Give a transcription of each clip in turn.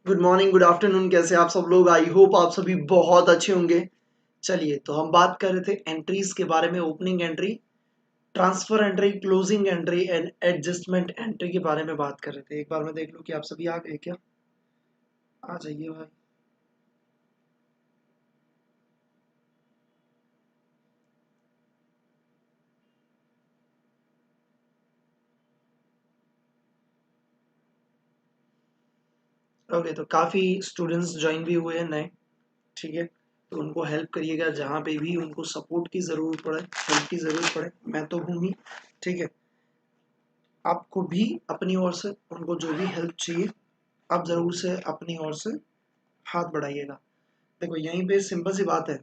Good morning, good afternoon. कैसे आप सब लोग? आई होप आप सभी बहुत अच्छे होंगे। चलिए, तो हम बात कर रहे थे एंट्रीज के बारे में। Opening entry, transfer entry, closing entry and adjustment entry के बारे में बात कर रहे थे। एक बार मैं देख लूं कि आप सभी आ गए क्या। आ जाइए भाई। ओके, तो काफ़ी स्टूडेंट्स ज्वाइन भी हुए हैं नए। ठीक है, तो उनको हेल्प करिएगा जहाँ पे भी उनको सपोर्ट की ज़रूरत पड़े, हेल्प की ज़रूरत पड़े। मैं तो हूँ ही। ठीक है, आपको भी अपनी ओर से उनको जो भी हेल्प चाहिए, आप ज़रूर से अपनी ओर से हाथ बढ़ाइएगा। देखो, यहीं पे सिंपल सी बात है।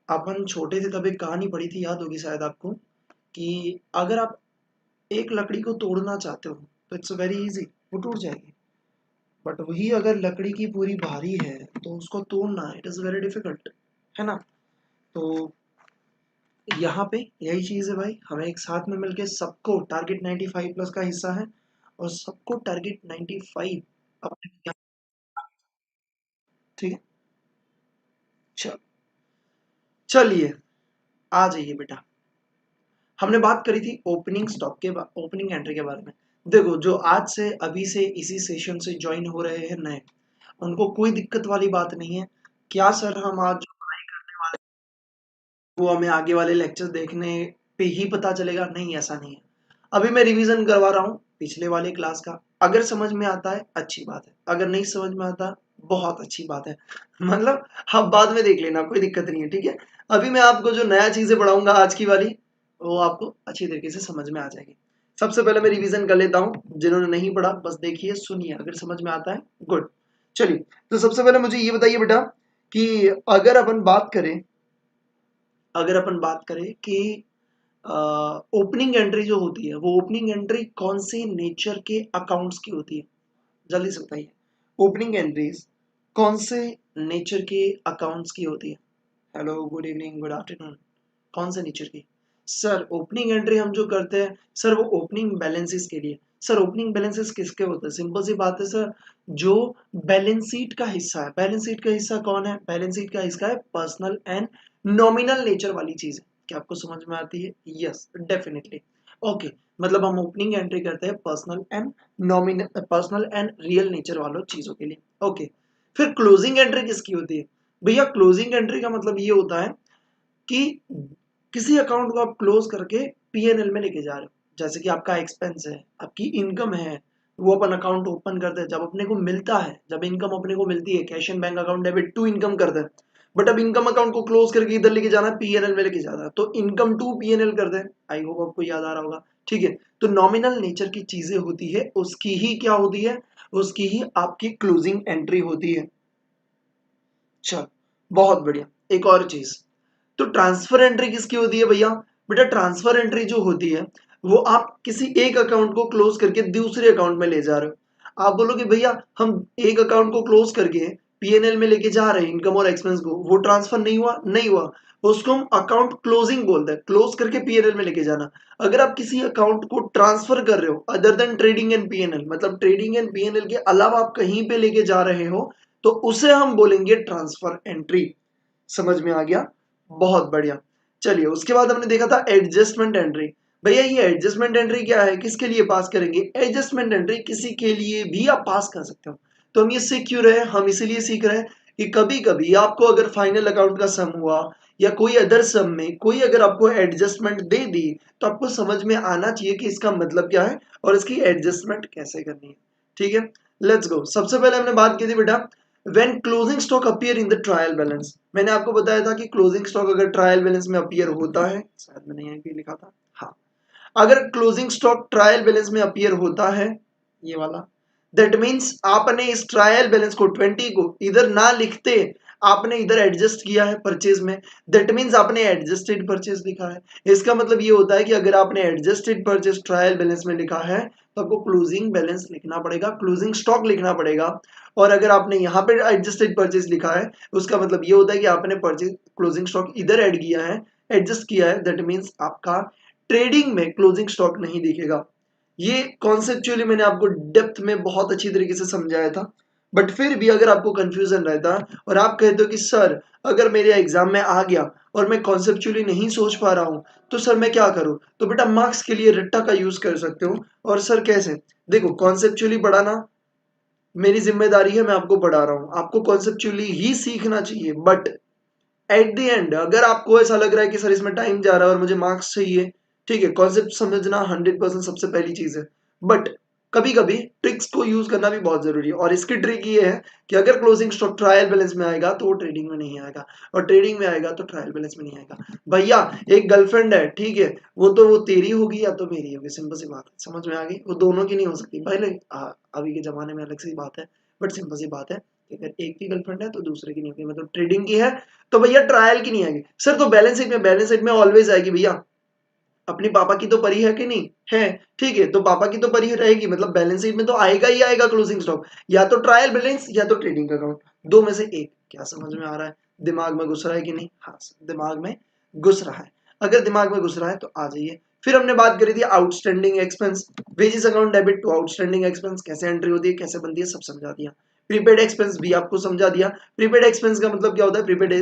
अपन छोटे थे तब एक कहानी पढ़ी थी, याद होगी शायद आपको, कि अगर आप एक लकड़ी को तोड़ना चाहते हो तो इट्स वेरी इजी, वो टूट जाएगी। बट वही अगर लकड़ी की पूरी भारी है तो उसको तोड़ना इट इज वेरी डिफिकल्ट, है ना। तो यहाँ पे यही चीज है भाई, हमें एक साथ में मिलके सबको टारगेट 95 प्लस का हिस्सा है और सबको टारगेट 95 अपने। ठीक है, चल चलिए, आ जाइए बेटा। हमने बात करी थी ओपनिंग स्टॉक के ओपनिंग एंट्री के बारे में। देखो, जो आज से अभी से इसी सेशन से ज्वाइन हो रहे हैं नए, उनको कोई दिक्कत वाली बात नहीं है। क्या सर, हम आज जो पढ़ाई करने वाले वो हमें आगे वाले लेक्चर देखने पे ही पता चलेगा? नहीं, ऐसा नहीं है। अभी मैं रिवीजन करवा रहा हूँ पिछले वाले क्लास का। अगर समझ में आता है अच्छी बात है, अगर नहीं समझ में आता बहुत अच्छी बात है। मतलब आप बाद में देख लेना, कोई दिक्कत नहीं है। ठीक है, अभी मैं आपको जो नया चीजें पढ़ाऊंगा आज की वाली, वो आपको अच्छी तरीके से समझ में आ जाएगी। सबसे पहले मैं रिवीजन कर लेता हूँ। जिन्होंने नहीं पढ़ा बस देखिए सुनिए, अगर समझ में आता है गुड। चलिए, तो सबसे पहले मुझे ये बताइए बेटा कि अगर अपन बात करें अगर अपन बात करें कि ओपनिंग एंट्री जो होती है, वो ओपनिंग एंट्री कौन से नेचर के अकाउंट्स की होती है? जल्दी से बताइए। ओपनिंग एंट्रीज कौन से नेचर के अकाउंट्स की होती है? Hello, good evening, good afternoon. कौन से नेचर की? सर, ओपनिंग एंट्री हम जो करते हैं सर, वो ओपनिंग बैलेंसेस के लिए। सर, ओपनिंग बैलेंसेस किसके होते हैं? सिंपल सी बात है सर, जो बैलेंस शीट का हिस्सा है। बैलेंस शीट का हिस्सा कौन है? बैलेंस शीट का हिस्सा है पर्सनल एंड नॉमिनल नेचर वाली चीज है। क्या आपको समझ में आती है? Yes, definitely. ओके, मतलब हम ओपनिंग एंट्री करते हैं personal and nominal, personal and real nature वालों चीजों के लिए। ओके, फिर क्लोजिंग एंट्री किसकी होती है? भैया, क्लोजिंग एंट्री का मतलब ये होता है कि किसी अकाउंट को आप क्लोज करके पीएनएल में लेके जा रहे हो। जैसे कि आपका एक्सपेंस है, आपकी इनकम है, वो अपन अकाउंट ओपन करते हैं जब अपने को मिलता है, जब इनकम अपने को मिलती है, cash and bank account debit to income करते हैं। बट अब इनकम अकाउंट को क्लोज करके इधर लेके जाना है, पीएनएल में लेके जाना है, तो इनकम टू पीएनएल करते हैं। आई होप आपको याद आ रहा होगा। ठीक है, तो नॉमिनल नेचर की चीजें होती है, उसकी ही क्या होती है? उसकी ही आपकी क्लोजिंग एंट्री होती है। चल, बहुत बढ़िया। एक और चीज, तो ट्रांसफर एंट्री किसकी होती है भैया? बेटा, ट्रांसफर एंट्री जो होती है, वो आप किसी एक अकाउंट को क्लोज करके दूसरे अकाउंट में ले जा रहे हो। आप बोलोगे भैया, हम एक अकाउंट को क्लोज करके पीएनएल में लेके जा रहे हैं इनकम और एक्सपेंस को, वो ट्रांसफर नहीं हुआ? नहीं हुआ। उसको हम अकाउंट क्लोजिंग बोलते हैं, क्लोज करके पीएनएल में लेके जाना। अगर आप किसी अकाउंट को ट्रांसफर कर रहे हो other than trading and PNL, मतलब ट्रेडिंग एंड पीएनएल के अलावा आप कहीं पे लेके जा रहे हो, तो उसे हम बोलेंगे ट्रांसफर एंट्री। समझ में आ गया? बहुत बढ़िया। चलिए, उसके बाद हमने देखा था एडजस्टमेंट एंट्री। भैया, ये एडजस्टमेंट एंट्री क्या है, किसके लिए पास करेंगे? एडजस्टमेंट एंट्री किसी के लिए भी आप पास कर सकते हो। तो हम ये सीख क्यों रहे हैं? हम इसीलिए सीख रहे हैं कि कभी कभी आपको अगर फाइनल अकाउंट का सम हुआ या कोई अदर सम में कोई अगर आपको एडजस्टमेंट दे दी, तो आपको समझ में आना चाहिए कि इसका मतलब क्या है और इसकी एडजस्टमेंट कैसे करनी है। ठीक है, लेट्स गो। सबसे पहले हमने बात की थी बेटा, When closing stock appear in the trial balance, मैंने आपको बताया था कि क्लोजिंग स्टॉक अगर ट्रायल बैलेंस में अपीयर होता है, शायद मैंने यहीं पे लिखा था, हाँ, अगर क्लोजिंग स्टॉक ट्रायल बैलेंस में अपीयर होता है, ये वाला, दैट मीन्स आपने इस ट्रायल बैलेंस को 20 को इधर ना लिखते, आपने इधर एडजस्ट किया है परचेज में, दैट मीन्स आपने एडजस्टेड परचेज लिखा है। इसका मतलब ये होता है कि अगर आपने एडजस्टेड परचेज ट्रायल बैलेंस में लिखा है तो आपको क्लोजिंग बैलेंस लिखना पड़ेगा, क्लोजिंग स्टॉक लिखना पड़ेगा। और अगर आपने यहाँ पे एडजस्टेड परचेज लिखा है, उसका मतलब ये होता है कि आपने परचेज क्लोजिंग स्टॉक इधर ऐड किया है, एडजस्ट किया है, दैट मीन्स आपका ट्रेडिंग में क्लोजिंग स्टॉक नहीं दिखेगा। ये कॉन्सेप्चुअली मैंने आपको डेप्थ में बहुत अच्छी तरीके से समझाया था। बट फिर भी अगर आपको कंफ्यूजन रहता और आप कहते हो कि सर अगर मेरे एग्जाम में आ गया और मैं कॉन्सेप्चुअली नहीं सोच पा रहा हूँ तो सर मैं क्या करूँ, तो बेटा मार्क्स के लिए रट्टा का यूज कर सकते हो। और सर कैसे, देखो कॉन्सेप्चुअली पढ़ाना मेरी जिम्मेदारी है, मैं आपको पढ़ा रहा हूँ, आपको कॉन्सेप्चुअली ही सीखना चाहिए। बट एट द एंड अगर आपको ऐसा लग रहा है कि सर इसमें टाइम जा रहा है और मुझे मार्क्स चाहिए, ठीक है, कॉन्सेप्ट समझना 100% सबसे पहली चीज है। बट कभी कभी ट्रिक्स को यूज करना भी बहुत जरूरी है, और इसकी ट्रिक ये है कि अगर क्लोजिंग स्टॉक ट्रायल बैलेंस में आएगा तो वो ट्रेडिंग में नहीं आएगा, और ट्रेडिंग में आएगा तो ट्रायल बैलेंस में नहीं आएगा। भैया एक गर्लफ्रेंड है, ठीक है, वो तो वो तेरी होगी या तो मेरी होगी, सिंपल सी बात है, समझ में आ गई, वो दोनों की नहीं हो सकती। पहले अभी के जमाने में अलग सी बात है, बट सिंपल सी बात है कि अगर एक की गर्लफ्रेंड है तो दूसरे की नहीं होगी, मतलब ट्रेडिंग की है तो भैया ट्रायल की नहीं आएगी। सर तो बैलेंस शीट में ऑलवेज आएगी भैया, अपनी पापा की तो परी है कि नहीं है, ठीक है, तो पापा की तो परी रहेगी, मतलब बैलेंस शीट में तो आएगा ही आएगा क्लोजिंग स्टॉक, या तो ट्रायल बैलेंस या तो ट्रेडिंग अकाउंट, दो में से एक। क्या समझ में आ रहा है, दिमाग में घुस रहा है कि नहीं? हाँ दिमाग में घुस रहा है। अगर दिमाग में घुस रहा है तो आ जाइए। फिर हमने बात करी थी outstanding expense, wages account debit to outstanding expense, कैसे एंट्री होती है, कैसे बनती है, सब समझा दिया। प्रीपेड एक्सपेंस भी आपको समझा दिया। प्रीपेड एक्सपेंस का मतलब क्या होता है, prepaid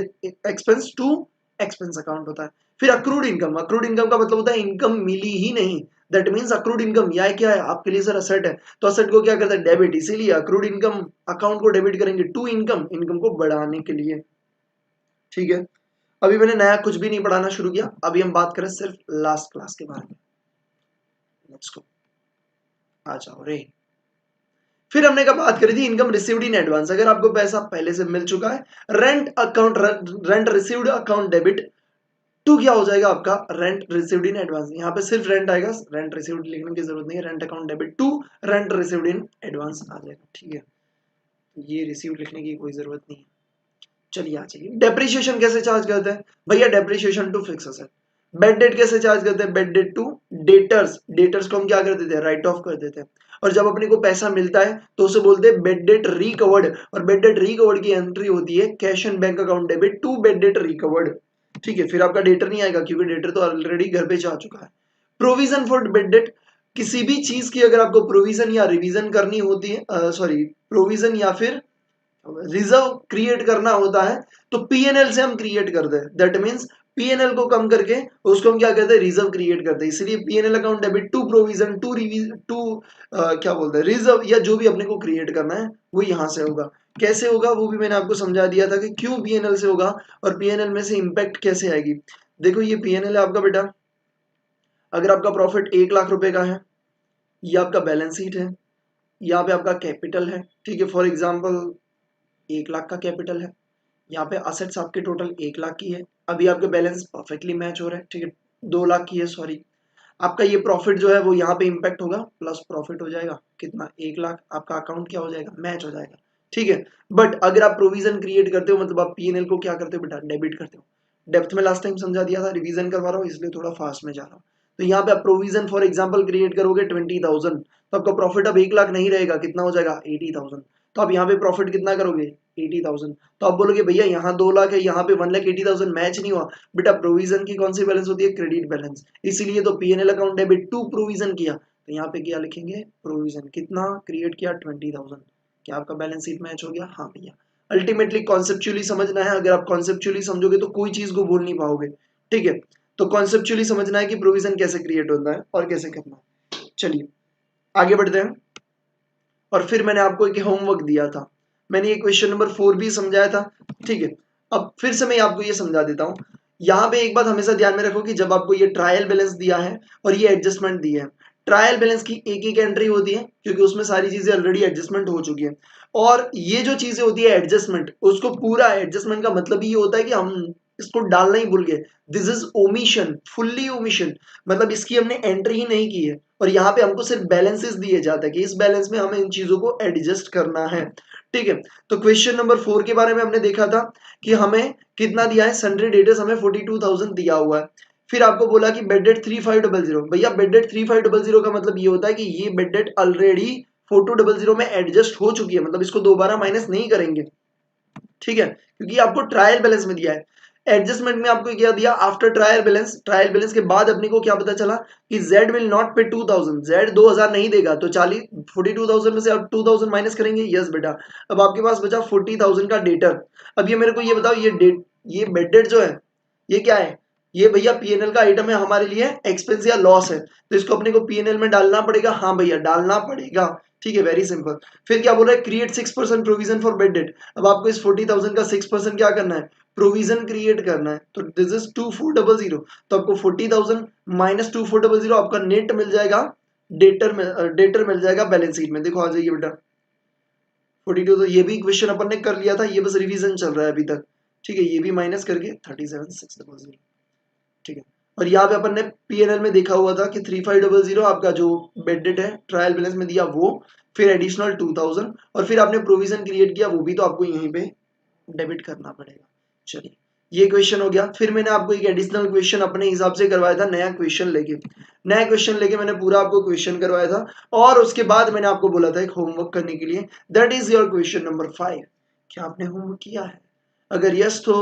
expense to expense account होता है। फिर अक्रूड इनकम, अक्रूड इनकम का मतलब होता है इनकम मिली ही नहीं, दैट मींस अक्रूड इनकम। यह क्या है आपके लिए सर, असेट है, तो असेट को क्या करता है, डेबिट, इसीलिए अक्रूड इनकम अकाउंट को डेबिट करेंगे टू इनकम, इनकम को बढ़ाने के लिए। ठीक है, अभी मैंने नया कुछ भी नहीं पढ़ाना शुरू किया, अभी हम बात करें सिर्फ लास्ट क्लास के बारे में। लेट्स गो, आ जाओ रे। फिर हमने कब बात करी थी, इनकम रिसीव्ड इन एडवांस, अगर आपको पैसा पहले से मिल चुका है, rent account, rent received account debit to क्या हो जाएगा आपका, रेंट रिसीव्ड इन एडवांस। यहाँ पे सिर्फ रेंट आएगा, रेंट रिसीव्ड लिखने की जरूरत नहीं है, rent account debit to rent received in advance आ जाएगा। ठीक है, ये रिसीव्ड लिखने की कोई जरूरत नहीं है। चलिए आ जाइए, डेप्रिसिएशन कैसे चार्ज करते हैं भैया, depreciation to fix asset. Bad debt कैसे चार्ज करते हैं, bad debt to debtors, debtors को हम क्या कर देते हैं, राइट ऑफ कर देते हैं। और जब अपने को पैसा मिलता है तो उसे बोलते हैं बेड डेट रिकवर्ड, और बेड डेट रिकवर्ड की एंट्री होती है cash and bank account debit to bad debt recovered. ठीक है, फिर आपका डेटर नहीं आएगा क्योंकि डेटर तो ऑलरेडी घर पे जा चुका है। प्रोविजन फॉर बेड डेट, किसी भी चीज की अगर आपको प्रोविजन या रिवीजन करनी होती है, सॉरी प्रोविजन या फिर रिजर्व क्रिएट करना होता है, तो पीएनएल से हम क्रिएट करते हैं, दैट मींस पीएनएल को कम करके उसको हम क्या करते हैं, रिजर्व क्रिएट करते हैं। इसलिए PNL account debit to provision to to क्या बोलते हैं, रिजर्व, या जो भी अपने को क्रिएट करना है वो यहां से होगा। कैसे होगा वो भी मैंने आपको समझा दिया था कि क्यों पीएनएल से होगा और पीएनएल में से इंपैक्ट कैसे आएगी। देखो ये पीएनएल है आपका बेटा, अगर आपका प्रॉफिट 1 लाख रुपए का है, ये आपका बैलेंस शीट है, यहाँ पे आपका कैपिटल है, ठीक है, फॉर एग्जाम्पल 1 लाख का कैपिटल है, यहाँ पे असेट्स आपके टोटल 1 लाख की है, अभी आपके बैलेंस परफेक्टली मैच हो रहा है, ठीक है, 2 लाख की है, सॉरी। आपका ये प्रॉफिट जो है वो यहाँ पे इंपैक्ट होगा, प्लस प्रॉफिट हो जाएगा कितना, 1 लाख, आपका अकाउंट क्या हो जाएगा, मैच हो जाएगा। ठीक है, बट अगर आप प्रोविजन क्रिएट करते हो, मतलब आप पीएनएल को क्या करते हो बेटा, डेबिट करते हो। डेप्थ में लास्ट टाइम समझा दिया था, रिवीजन करवा रहा हूँ इसलिए थोड़ा फास्ट में जा रहा हूँ। तो यहाँ पे आप प्रोविजन फॉर एग्जाम्पल क्रिएट करोगे 20,000, तो आपका प्रॉफिट अब 1 लाख नहीं रहेगा, कितना हो जाएगा, 80,000। तो आप यहाँ पे प्रॉफिट कितना करोगे, 80,000। तो आप बोलोगे भैया यहाँ 2 लाख है, यहाँ पे 1,80,000 मैच नहीं हुआ। बेटा प्रोविजन की कौन सी बैलेंस होती है, क्रेडिट बैलेंस, इसीलिए तो PNL account debit to provision किया, तो यहाँ पे क्या लिखेंगे, प्रोविजन कितना क्रिएट किया, 20,000। क्या आपका बैलेंस शीट मैच हो गया, हाँ भैया। अल्टीमेटली कॉन्सेप्चुअली समझना है, अगर आप कॉन्सेप्चुअली समझोगे तो कोई चीज को भूल नहीं पाओगे। ठीक है, तो कॉन्सेप्चुअली समझना है कि प्रोविजन कैसे क्रिएट होता है और कैसे करना है। चलिए आगे बढ़ते हैं। और फिर मैंने आपको एक होमवर्क दिया था, मैंने ये क्वेश्चन नंबर 4 भी समझाया था। ठीक है, अब फिर से मैं आपको ये समझा देता हूँ। यहाँ पे एक बात हमेशा ध्यान में रखो कि जब आपको ये ट्रायल बैलेंस दिया है और ये एडजस्टमेंट दी है, ट्रायल बैलेंस की एक एक एंट्री होती है क्योंकि उसमें सारी चीजें ऑलरेडी एडजस्टमेंट हो चुकी है। और ये जो चीजें होती है एडजस्टमेंट, उसको पूरा एडजस्टमेंट का मतलब ये होता है कि हम इसको डालना ही भूल गए, this is omission, fully omission, मतलब इसकी हमने एंट्री ही नहीं की है। और यहाँ पे हमको सिर्फ बैलेंसेस दिए जाते हैं कि इस बैलेंस में हमें इन चीजों को एडजस्ट करना है। ठीक है, तो क्वेश्चन नंबर 4 के बारे में हमने देखा था कि हमें कितना दिया है, सन्ड्री डेटर्स हमें 42,000 दिया हुआ है। फिर आपको बोला कि बेड डेट 3500, भैया बेड डेट 3500 का मतलब ये होता है कि ये बेड डेट ऑलरेडी 4200 में एडजस्ट हो चुकी है, मतलब इसको दोबारा माइनस नहीं करेंगे। ठीक है, क्योंकि आपको ट्रायल बैलेंस में दिया है। एडजस्टमेंट में आपको क्या दिया, after trial balance, trial balance के बाद अपने को क्या पता चला कि Z विल नॉट पे 2000, Z 2000 नहीं देगा, तो 42,000 में से आप 2000 माइनस करेंगे। यस बेटा, अब आपके पास बचा 40,000 का डेटर। अब ये मेरे को ये बताओ, ये बेडेड जो है ये क्या है, ये भैया पीएनएल का आइटम है, हमारे लिए एक्सपेंस या लॉस है, तो इसको अपने को पीएनएल में डालना पड़ेगा। हाँ भैया डालना पड़ेगा, ठीक है, वेरी सिंपल। फिर क्या बोल रहा है, create 6% provision for bad date. अब आपको इस 40,000 का 6% क्या करना है, प्रोविजन क्रिएट करना है। तो दिस इज 2400, तो आपको 40,000 माइनस 2400 आपका नेट मिल जाएगा, डेटर मिल जाएगा बैलेंस शीट में। देखो आ जाइए बेटा 42, तो ये भी क्वेश्चन अपन ने कर लिया था, ये बस रिवीजन चल रहा है अभी तक, ठीक है। ये भी माइनस करके 37,600, ठीक है। और यहाँ पे अपन ने पीएनएल में देखा हुआ था कि 3500 आपका जो बेडेड है ट्रायल बैलेंस में दिया वो, फिर एडिशनल 2000, और फिर आपने प्रोविजन क्रिएट किया, वो भी तो आपको यहीं पे डेबिट करना पड़ेगा। चलिए ये क्वेश्चन हो गया। फिर मैंने आपको एक एडिशनल क्वेश्चन अपने हिसाब से करवाया था, नया क्वेश्चन लेके मैंने पूरा आपको क्वेश्चन करवाया था, और उसके बाद मैंने आपको बोला था एक होमवर्क करने के लिए, that is your question number 5। क्या आपने होमवर्क किया है? अगर यस तो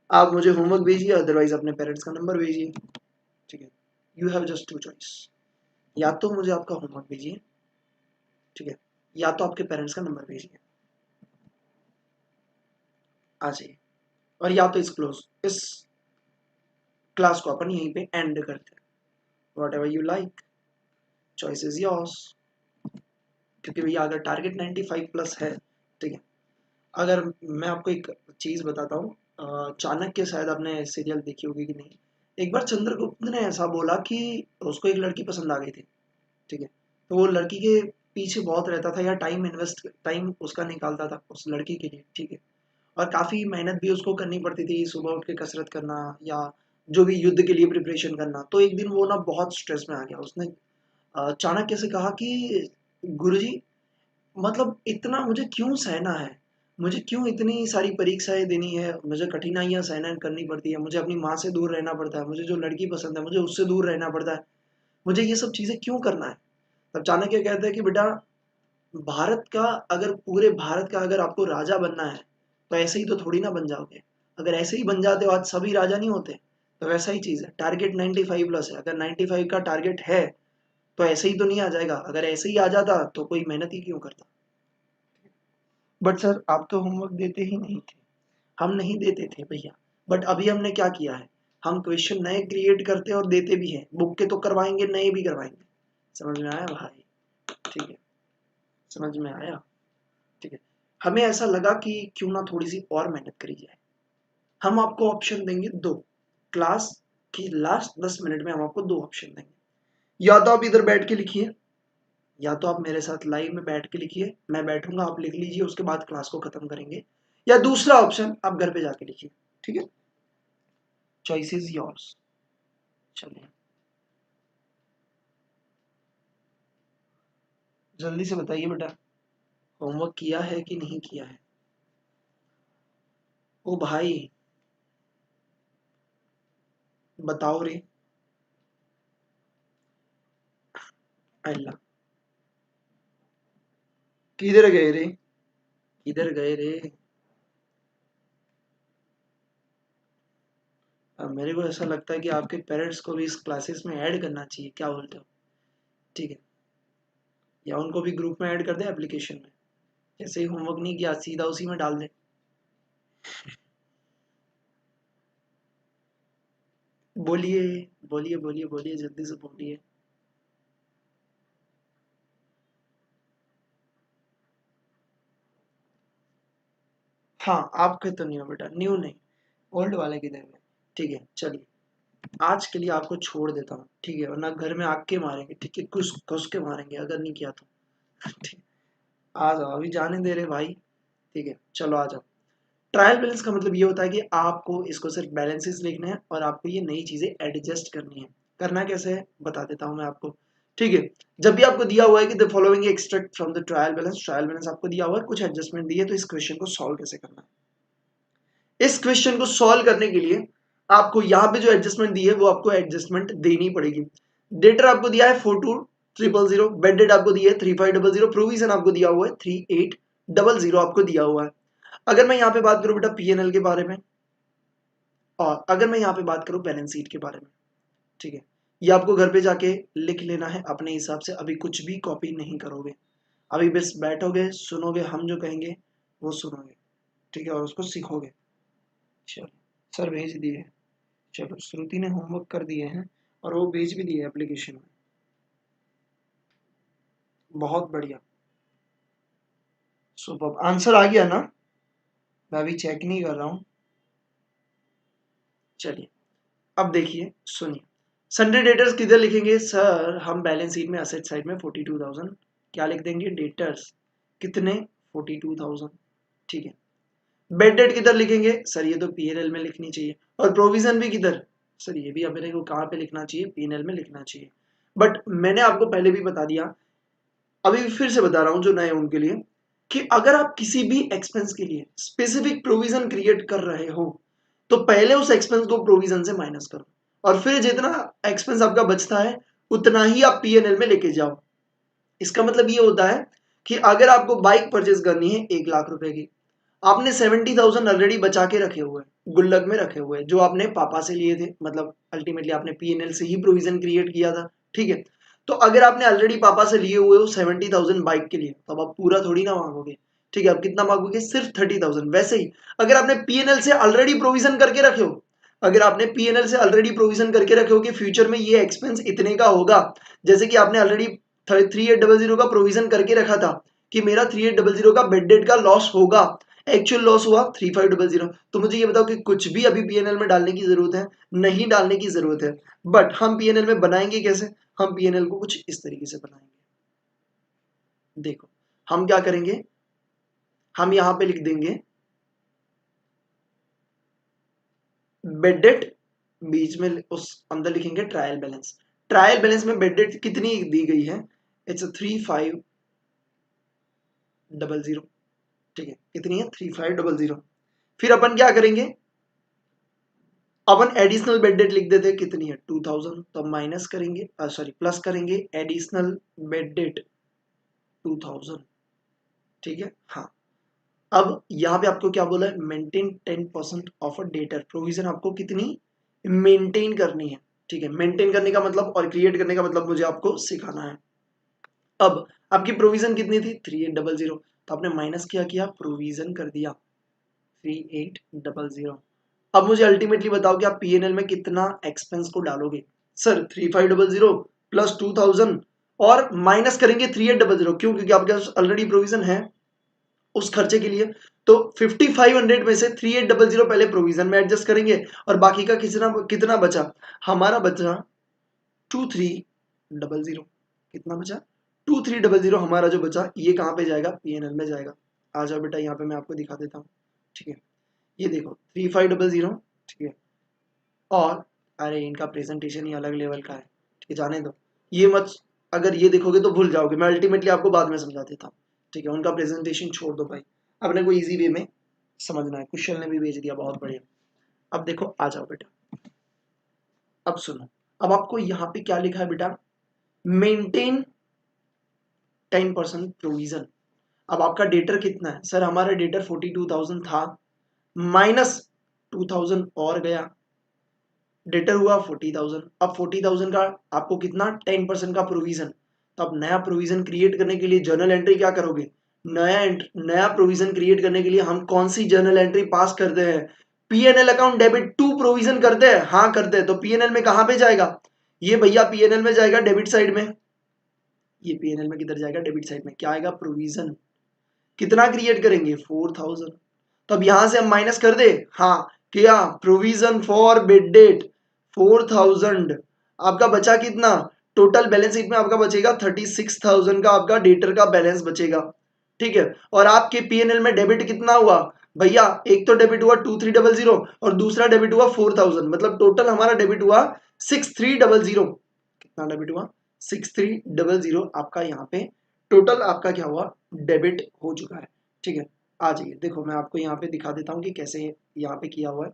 आप मुझे होमवर्क भेजिए, अदरवाइज अपने पेरेंट्स का नंबर भेजिए, ठीक है। You have just two choice, या तो मुझे आपका होमवर्क भेजिए, ठीक है, या तो आपके पेरेंट्स का नंबर भेजिए, आ जाइए, और या तो इस क्लास को अपन यहीं पे एंड करते हैं। What ever you like, choice is yours. क्योंकि भैया अगर टारगेट 95 प्लस है, ठीक है। अगर मैं आपको एक चीज बताता हूँ, चाणक्य, शायद आपने सीरियल देखी होगी कि नहीं। एक बार चंद्रगुप्त ने ऐसा बोला कि उसको एक लड़की पसंद आ गई थी, ठीक है। तो वो लड़की के पीछे बहुत रहता था, या टाइम उसका निकालता था उस लड़की के लिए, ठीक है। और काफी मेहनत भी उसको करनी पड़ती थी, सुबह उठ के कसरत करना या जो भी युद्ध के लिए प्रिपरेशन करना। तो एक दिन वो ना बहुत स्ट्रेस में आ गया, उसने चाणक्य से कहा कि गुरुजी, मतलब इतना मुझे क्यों सहना है, मुझे क्यों इतनी सारी परीक्षाएं देनी है, मुझे कठिनाइयां सहना करनी पड़ती है, मुझे अपनी माँ से दूर रहना पड़ता है, मुझे जो लड़की पसंद है मुझे उससे दूर रहना पड़ता है, मुझे ये सब चीजें क्यों करना है। तब चाणक्य कहता है कि बेटा, भारत का पूरे भारत का अगर आपको राजा बनना है तो ऐसे ही तो थोड़ी ना बन जाओगे। अगर ऐसे ही बन जाते हो आज सभी राजा नहीं होते। तो वैसा ही चीज है, टारगेट 95 प्लस है, अगर 95 का टारगेट है तो ऐसे ही तो नहीं आ जाएगा, अगर ऐसे ही आ जाता तो कोई मेहनत ही क्यों करता। बट सर आप तो होमवर्क देते ही नहीं थे। हम नहीं देते थे भैया, बट अभी हमने क्या किया है, हम क्वेश्चन नए क्रिएट करते और देते भी हैं, बुक के तो करवाएंगे, नए भी करवाएंगे। समझ में आया भाई? ठीक है, समझ में आया, ठीक है। हमें ऐसा लगा कि क्यों ना थोड़ी सी और मेहनत करी जाए। हम आपको ऑप्शन देंगे दो, क्लास की लास्ट 10 मिनट में हम आपको दो ऑप्शन देंगे। या तो आप इधर बैठ के लिखिए, या तो आप मेरे साथ लाइव में बैठ के लिखिए, मैं बैठूंगा आप लिख लीजिए, उसके बाद क्लास को खत्म करेंगे। या दूसरा ऑप्शन आप घर पे जाके लिखिए, ठीक है, चॉइस इज योर्स। चलिए जल्दी से बताइए बेटा, होमवर्क किया है कि नहीं किया है? ओ भाई बताओ रे, अल्लाह, किधर गए रे, किधर गए रे। अब मेरे को ऐसा लगता है कि आपके पेरेंट्स को भी इस क्लासेस में ऐड करना चाहिए, क्या बोलते हो? ठीक है, या उनको भी ग्रुप में ऐड कर दे एप्लीकेशन में, जैसे ही होमवर्क नहीं किया सीधा उसी में डाल दे। बोलिए बोलिए बोलिए बोलिए, जल्दी से बोलिए। हाँ आपके तो नहीं हो बेटा, न्यू नहीं, ओल्ड वाले की देंगे। ठीक है चलिए, आज के लिए आपको छोड़ देता हूँ, ठीक है, वरना घर में आग के मारेंगे, ठीक है, घुस घुस के मारेंगे अगर नहीं किया तो। ठीक, आ जाओ, अभी जाने दे रहे भाई, ठीक है, चलो आ जाओ। ट्रायल बैलेंस का मतलब ये होता है कि आपको इसको सिर्फ बैलेंसेस लिखने हैं और आपको ये नई चीजें एडजस्ट करनी है। करना कैसे है बता देता हूँ मैं आपको, ठीक है। जब भी आपको दिया हुआ है कि the following extract from the trial balance आपको दिया हुआ है, कुछ एडजस्टमेंट दी है, तो इस क्वेश्चन को सॉल्व कैसे करना है। इस क्वेश्चन को सॉल्व करने के लिए आपको यहाँ पे जो एडजस्टमेंट दी है वो आपको एडजस्टमेंट देनी पड़ेगी। डेटर आपको दिया है 42,000, बेड डेट आपको दिया है 3500, प्रोविजन आपको दिया हुआ है 3800 आपको दिया हुआ है। अगर मैं यहाँ पे बात करूं बेटा पीएनएल के बारे में, और अगर मैं यहाँ पे बात करूँ बैलेंस शीट के बारे में, ठीक है, ये आपको घर पे जाके लिख लेना है अपने हिसाब से, अभी कुछ भी कॉपी नहीं करोगे, अभी बस बैठोगे, सुनोगे, हम जो कहेंगे वो सुनोगे, ठीक है, और उसको सीखोगे। चलो सर भेज दिए, चलो श्रुति ने होमवर्क कर दिए हैं और वो भेज भी दिए एप्लीकेशन में, बहुत बढ़िया, सुपर। आंसर आ गया ना? मैं अभी चेक नहीं कर रहा हूँ। चलिए अब देखिए, सुनिए, सन्डे डेटर्स किधर लिखेंगे सर? हम बैलेंस शीट में असेट साइड में 42,000 क्या लिख देंगे? डेटर्स कितने? 42,000, ठीक है। बेड डेट किधर लिखेंगे सर? ये तो पीएनएल में लिखनी चाहिए। और प्रोविजन भी किधर सर? ये भी अपने को कहाँ पे लिखना चाहिए? पीएनएल में लिखना चाहिए। बट मैंने आपको पहले भी बता दिया, अभी फिर से बता रहा हूँ जो नए उनके लिए, कि अगर आप किसी भी एक्सपेंस के लिए स्पेसिफिक प्रोविजन क्रिएट कर रहे हो तो पहले उस एक्सपेंस को प्रोविजन से माइनस करो और फिर जितना एक्सपेंस आपका बचता है उतना ही आप पीएनएल में लेके जाओ। इसका मतलब ये होता है कि अगर आपको बाइक परचेज करनी है 1 लाख रुपए की, आपने 70,000 ऑलरेडी बचा के रखे हुए, गुल्लक में रखे हुए, जो आपने पापा से लिए थे, मतलब अल्टीमेटली आपने पीएनएल से ही प्रोविजन क्रिएट किया था, ठीक है। तो अगर आपने ऑलरेडी पापा से लिए हुए हो 70,000 बाइक के लिए, तो आप पूरा थोड़ी ना मांगोगे, ठीक है, आप कितना मांगोगे? सिर्फ 30,000। वैसे ही अगर आपने पीएनएल से ऑलरेडी प्रोविजन करके रखे हो, अगर आपने पीएनएल से ऑलरेडी प्रोविजन करके रखे हो कि फ्यूचर में ये एक्सपेंस इतने का होगा, जैसे कि आपने ऑलरेडी 3800 का प्रोविजन करके रखा था कि मेरा 3800 का बेड डेट का लॉस होगा, एक्चुअल लॉस हुआ 3500, तो मुझे ये बताओ कि कुछ भी अभी पीएनएल में डालने की जरूरत है? नहीं डालने की जरूरत है। बट हम पीएनएल में बनाएंगे कैसे? हम पीएनएल को कुछ इस तरीके से बनाएंगे। देखो हम क्या करेंगे, हम यहां पे लिख देंगे बेड डेट, बीच में उस अंदर लिखेंगे ट्रायल बैलेंस। ट्रायल बैलेंस में बेड डेट कितनी दी गई है? इट्स 3500, ठीक है, कितनी है? 3500। फिर अपन क्या करेंगे, अपन एडिशनल बेड डेट लिख देते हैं, कितनी है? 2000, तो माइनस करेंगे, सॉरी प्लस करेंगे एडिशनल बेड डेट 2000, ठीक है। हाँ, अब यहाँ पे आपको क्या बोला है? Maintain 10% of a debtor provision, आपको कितनी मेंटेन करनी है, ठीक है। मेंटेन करने का मतलब और क्रिएट करने का मतलब मुझे आपको सिखाना है। अब आपकी प्रोविजन कितनी थी? 3800, तो आपने माइनस किया प्रोविजन कर दिया 3800। अब मुझे अल्टीमेटली बताओ कि आप पीएनएल में कितना एक्सपेंस को डालोगे? सर 3500 प्लस 2000 और माइनस करेंगे 3800, क्यों? क्योंकि आपके पास ऑलरेडी प्रोविजन है उस खर्चे के लिए। तो 5500 में से 3800 पहले प्रोविजन में एडजस्ट करेंगे और बाकी का कितना कितना बचा? हमारा बचा 2300। कितना बचा? 2300 हमारा जो बचा, ये कहाँ पे जाएगा? पीएनएल में जाएगा। आ जाओ बेटा, यहाँ पे मैं आपको दिखा देता हूँ, ठीक है। ये देखो 3500, ठीक है, और अरे इनका प्रेजेंटेशन ही अलग लेवल का है, ठीक है, जाने दो, ये मत, अगर ये देखोगे तो भूल जाओगे, मैं अल्टीमेटली आपको बाद में समझा देता हूँ, ठीक है। उनका प्रेजेंटेशन छोड़ दो भाई, अपने को इजी वे में समझना है। कुशल ने भी भेज दिया, बहुत बढ़िया। अब देखो, आ जाओ बेटा, अब सुनो, अब आपको यहाँ पे क्या लिखा है बेटा? Maintain 10% provision. अब आपका डेटर कितना है? सर हमारा डेटर 42,000 था, माइनस 2000 और गया, डेटर हुआ 40,000। अब 40,000 का आपको कितना? 10% का प्रोविजन। तो अब नया प्रोविजन क्रिएट करने के लिए जर्नल एंट्री क्या करोगे? नया प्रोविजन क्रिएट करने के लिए हम कौन सी जर्नल एंट्री पास करते हैं? PNL account debit to provision करते हैं, हाँ करते हैं। तो पीएनएल में कहां पे जाएगा? ये भैया पीएनएल में जाएगा डेबिट साइड में। ये पीएनएल में किधर जाएगा? डेबिट साइड में। क्या आएगा? प्रोविजन। कितना क्रिएट करेंगे? 4000। तो अब यहां से हम माइनस कर दे, हाँ क्या? Provision for bad date 4000। आपका बचा कितना? टोटल बैलेंस शीट में आपका बचेगा 36,000 का आपका डेटर का बैलेंस बचेगा, ठीक है। और आपके पीएनएल में डेबिट कितना हुआ भैया? एक तो डेबिट हुआ 2300 और दूसरा डेबिट हुआ 4000, मतलब टोटल हमारा डेबिट हुआ 6300। कितना डेबिट हुआ? 6300 आपका यहाँ पे टोटल आपका क्या हुआ? डेबिट हो चुका है, ठीक है। आ जाइए, देखो मैं आपको यहाँ पे दिखा देता हूँ कि कैसे यहाँ पे किया हुआ है।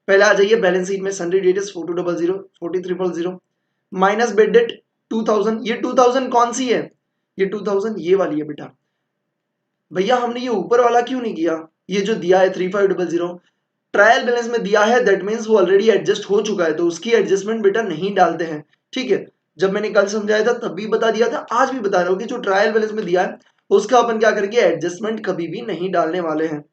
पहले आ जाइए बैलेंस शीट में, sundry debt is 4200, 4300 minus bad debt 2000। ये 2000 कौन सी है? ये 2000 ये वाली है बेटा। भैया हमने ये ऊपर वाला क्यों नहीं किया? ये जो दिया है 3500, ट्रायल बैलेंस में दिया है दैट मीन्स वो ऑलरेडी एडजस्ट हो चुका है, तो उसकी एडजस्टमेंट बेटा नहीं डालते हैं। ठीक है, जब मैंने कल समझाया था तब भी बता दिया था, आज भी बता रहा हूँ कि जो ट्रायल बैलेंस में दिया है उसका अपन क्या करेंगे, एडजस्टमेंट कभी भी नहीं डालने वाले हैं।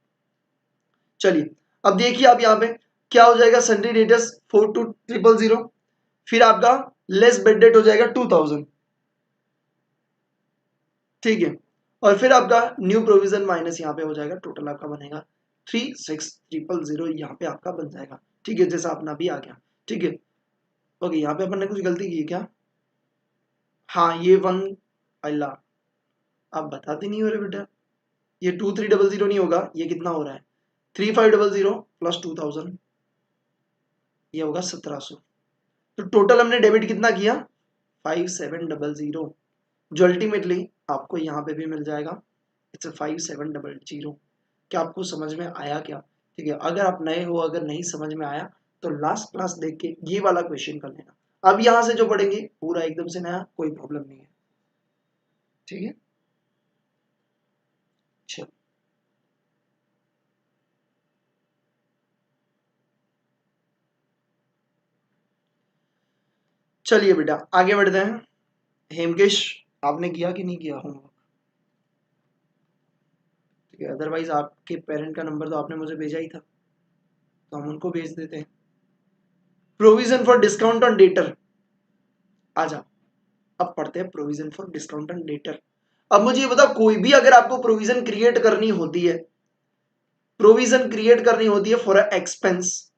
चलिए अब देखिए आप यहाँ पे क्या हो जाएगा, सन्ड्री डेटर्स 42000, फिर आपका लेस बेड डेट हो जाएगा 2000। ठीक है, और फिर आपका न्यू प्रोविजन माइनस यहाँ पे हो जाएगा, टोटल आपका बनेगा 36000, यहाँ पे आपका बन जाएगा। ठीक है, जैसा अपना भी आ गया। ठीक है, ओके, यहाँ पे अपन ने कुछ गलती की क्या, हाँ ये वन, अल्लाह आप बताते नहीं हो रहे बेटा, ये 2300 नहीं होगा, ये कितना हो रहा है 3500 प्लस 2000, ये होगा 1700। तो टोटल हमने डेबिट कितना किया 5700, जो अल्टीमेटली आपको यहाँ पे भी मिल जाएगा, इट्स 5700। क्या आपको समझ में आया क्या? ठीक है, अगर आप नए हो, अगर नहीं समझ में आया तो लास्ट क्लास देख के ये वाला क्वेश्चन कर लेना। अब यहाँ से जो पढ़ेंगे पूरा एकदम से नया, कोई प्रॉब्लम नहीं है। ठीक है, चलो चलिए बेटा आगे बढ़ते हैं। हेमकेश आपने किया कि नहीं किया होमवर्क? ठीक है, अदरवाइज आपके पेरेंट का नंबर तो आपने मुझे भेजा ही था, तो हम उनको भेज देते हैं। Provision for discount on debtor, आ जाओ अब पढ़ते हैं provision for discount on debtor. अब मुझे ये बता, कोई भी अगर आपको प्रोविजन क्रिएट करनी होती है, प्रोविजन क्रिएट करनी होती है फॉर अ एक्सपेंस,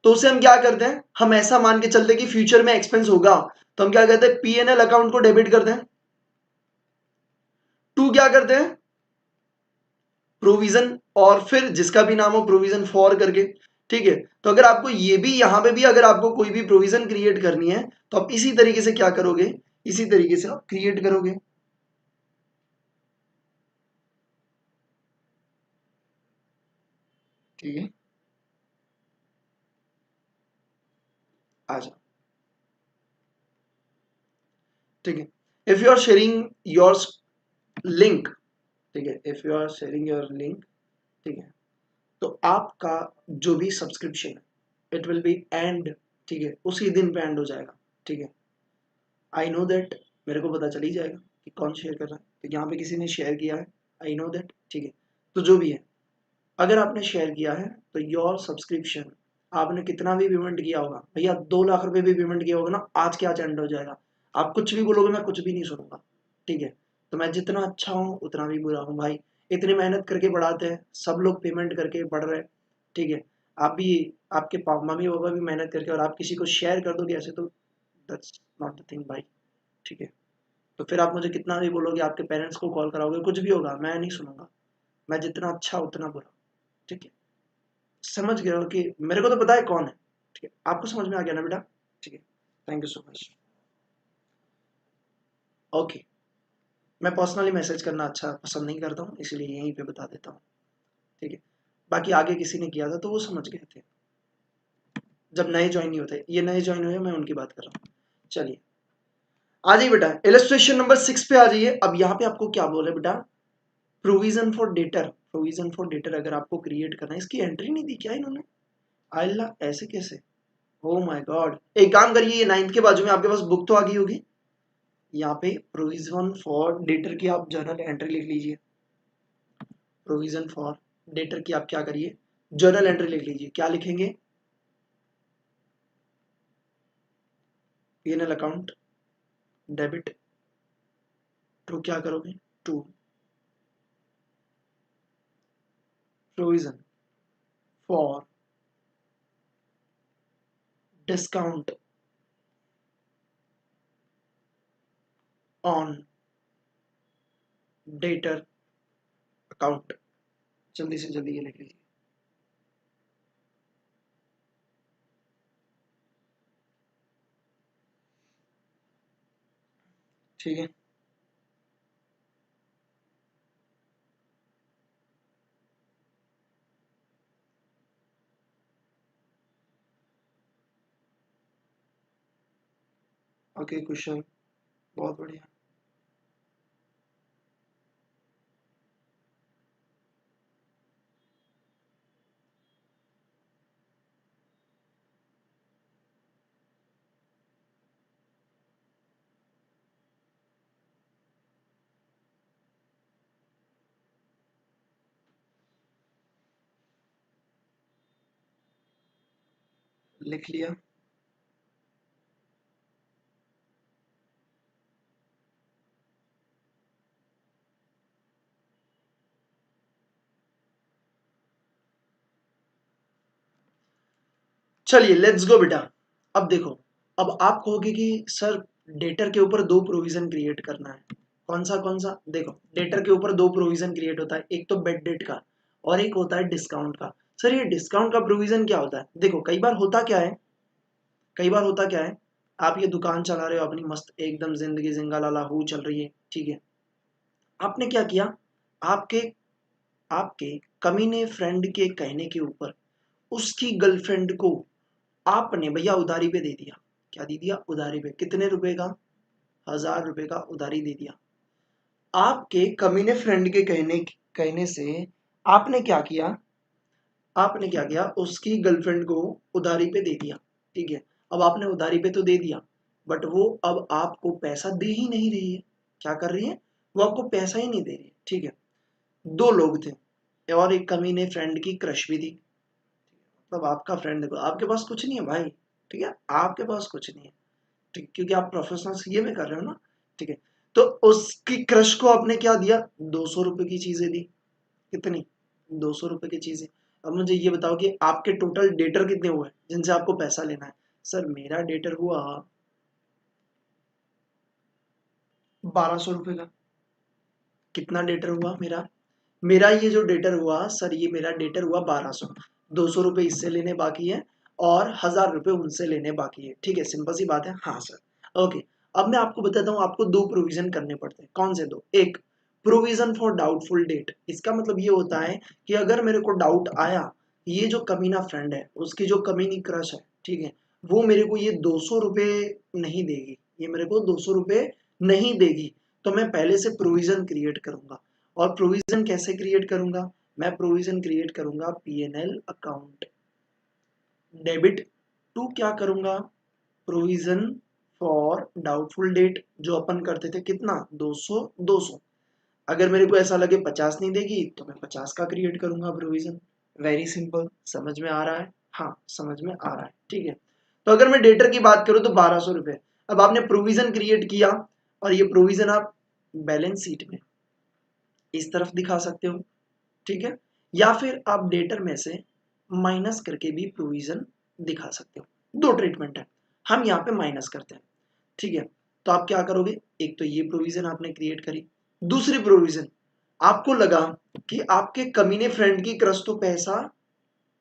तो उसे हम क्या करते हैं, हम ऐसा मान के चलते हैं कि फ्यूचर में एक्सपेंस होगा, तो हम क्या कहते हैं, पीएनएल अकाउंट को डेबिट करते हैं, टू क्या करते हैं प्रोविजन, और फिर जिसका भी नाम हो प्रोविजन फॉर करके। ठीक है, तो अगर आपको ये भी यहां पे भी अगर आपको कोई भी प्रोविजन क्रिएट करनी है तो आप इसी तरीके से क्या करोगे, इसी तरीके से आप क्रिएट करोगे। ठीक है, आ जाओ। ठीक है, if you are sharing your link, ठीक है, if you are sharing your link, ठीक है, तो आपका जो भी सब्सक्रिप्शन है इट विल बी एंड, ठीक है, उसी दिन पे एंड हो जाएगा। ठीक है, आई नो दैट, मेरे को पता चल ही जाएगा कि कौन शेयर कर रहा है, तो यहाँ पे किसी ने शेयर किया है, आई नो दैट। ठीक है, तो जो भी है, अगर आपने शेयर किया है तो योर सब्सक्रिप्शन, आपने कितना भी पेमेंट किया होगा भैया, 2 लाख रुपए भी पेमेंट किया होगा ना, आज के आज एंड हो जाएगा। आप कुछ भी बोलोगे मैं कुछ भी नहीं सुनूंगा। ठीक है, तो मैं जितना अच्छा हूँ उतना भी बुरा हूँ भाई, इतनी मेहनत करके पढ़ाते हैं, सब लोग पेमेंट करके पढ़ रहे हैं। ठीक है, आप भी, आपके मम्मी पापा भी मेहनत करके, और आप किसी को शेयर कर दोगे ऐसे, तो दैट्स नॉट द थिंग भाई। ठीक है, तो फिर आप मुझे कितना भी बोलोगे, आपके पेरेंट्स को कॉल कराओगे, कुछ भी होगा, मैं नहीं सुनूंगा। मैं जितना अच्छा उतना बुरा। ठीक है, समझ गए हो कि मेरे को तो पता है कौन है। ठीक है, आपको समझ में आ गया ना बेटा? ठीक है, thank you so much. Okay, मैं पर्सनली मैसेज करना अच्छा पसंद नहीं करता हूँ, इसलिए यहीं पे बता देता हूँ। ठीक है, बाकी आगे किसी ने किया था तो वो समझ गए थे, जब नए ज्वाइन नहीं होते, ये नए ज्वाइन हुए, मैं उनकी बात कर रहा हूँ। चलिए आ जाइए बेटा, इलस्ट्रेशन नंबर 6 पे आ जाइए। अब यहाँ पे आपको क्या बोले बेटा, provision for debtor, provision for debtor अगर आपको क्रिएट करना है, इसकी एंट्री नहीं दी क्या इन्होंने, अल्लाह ऐसे कैसे, ओ माय गॉड। एक काम करिए, ये 9th के बाजू में आपके पास बुक तो आ गई होगी, यहाँ पे प्रोविजन फॉर डेटर की आप जर्नल एंट्री लिख लीजिए। प्रोविजन फॉर डेटर की आप क्या करिए, जर्नल एंट्री लिख लीजिए। क्या लिखेंगे, पीएनएल अकाउंट डेबिट टू, क्या करोगे, to provision for discount on debtor account. जल्दी से जल्दी ये लिख लीजिए। ठीक है, ओके क्वेश्चन, बहुत बढ़िया। लिख लिया। चलिए लेट्स गो बेटा। अब देखो, अब आप कहोगे कि सर डेटर के ऊपर दो प्रोविजन क्रिएट करना है। कौन सा? देखो, डेटर के ऊपर दो प्रोविजन क्रिएट होता है, एक तो बेड डेट का और एक होता है डिस्काउंट का। सर ये डिस्काउंट का प्रोविजन क्या होता है? देखो कई बार होता क्या है, आप ये दुकान चला रहे हो अपनी, मस्त एकदम जिंदगी जिंगा लाला हू चल रही है, ठीक है। आपने क्या किया, आपके आपके कमीने फ्रेंड के कहने के ऊपर उसकी गर्लफ्रेंड को आपने भैया उधारी पे दे दिया। क्या दे दिया? उधारी पे। कितने रुपए का? 1000 रुपए का उधारी दे दिया। आपके कमीने फ्रेंड के कहने से आपने क्या किया, उसकी गर्लफ्रेंड को उधारी पे दे दिया, ठीक है। अब आपने उधारी पे तो दे दिया, बट वो अब आपको पैसा दे ही नहीं रही है। क्या कर रही है? वो आपको पैसा ही नहीं दे रही है, ठीक है। दो लोग थे और एक कमीने फ्रेंड की क्रश भी थी। मतलब आपका फ्रेंड है, आपके पास कुछ नहीं है भाई, ठीक है, आपके पास कुछ नहीं है, ठीक, क्योंकि आप प्रोफेशनल सीए में कर रहे हो ना, ठीक है। तो उसकी क्रश को आपने क्या दिया? 200 रुपए की चीजें दी। कितनी? 200 रुपए की चीजें। अब मुझे ये बताओ कि आपके टोटल डेटर कितने हुए जिनसे आपको पैसा लेना है? सर मेरा डेटर हुआ 1200 रुपए का। कितना डेटर हुआ मेरा? मेरा ये जो डेटर हुआ सर, ये मेरा डेटर हुआ 1200। 200 रुपए इससे लेने बाकी है और 1000 रुपए उनसे लेने बाकी है, ठीक है। सिंपल सी बात है, हाँ सर, ओके। अब मैं आपको बताता हूँ, आपको दो प्रोविजन करने पड़ते हैं। कौन से दो? एक, प्रोविजन फॉर डाउटफुल डेट। इसका मतलब ये होता है कि अगर मेरे को डाउट आया, ये जो कमीना फ्रेंड है उसकी जो कमीनी क्रश है, ठीक है, वो मेरे को ये 200 रुपए नहीं देगी, ये मेरे को 200 रुपए नहीं देगी, तो मैं पहले से प्रोविजन क्रिएट करूंगा। और प्रोविजन कैसे क्रिएट करूंगा? मैं प्रोविजन क्रिएट करूंगा पीएनएल अकाउंट डेबिट टू, क्या करूंगा? प्रोविजन फॉर डाउटफुल डेट, जो अपन करते थे, कितना? 200 200। अगर मेरे को ऐसा लगे 50 नहीं देगी तो मैं 50 का क्रिएट करूंगा प्रोविजन। वेरी सिंपल, समझ में आ रहा है? हाँ समझ में आ रहा है, ठीक है। तो अगर मैं डेटर की बात करूं तो 1200 रुपए। अब आपने प्रोविजन क्रिएट किया और ये प्रोविजन आप बैलेंस शीट में इस तरफ दिखा सकते हो, ठीक है, या फिर आप डेटर में से माइनस करके भी प्रोविजन दिखा सकते हो। दो ट्रीटमेंट है, हम यहाँ पे माइनस करते हैं, ठीक है। तो आप क्या करोगे? एक तो ये प्रोविजन आपने क्रिएट करी, दूसरी प्रोविजन, आपको लगा कि आपके कमीने फ्रेंड की क्रश तो पैसा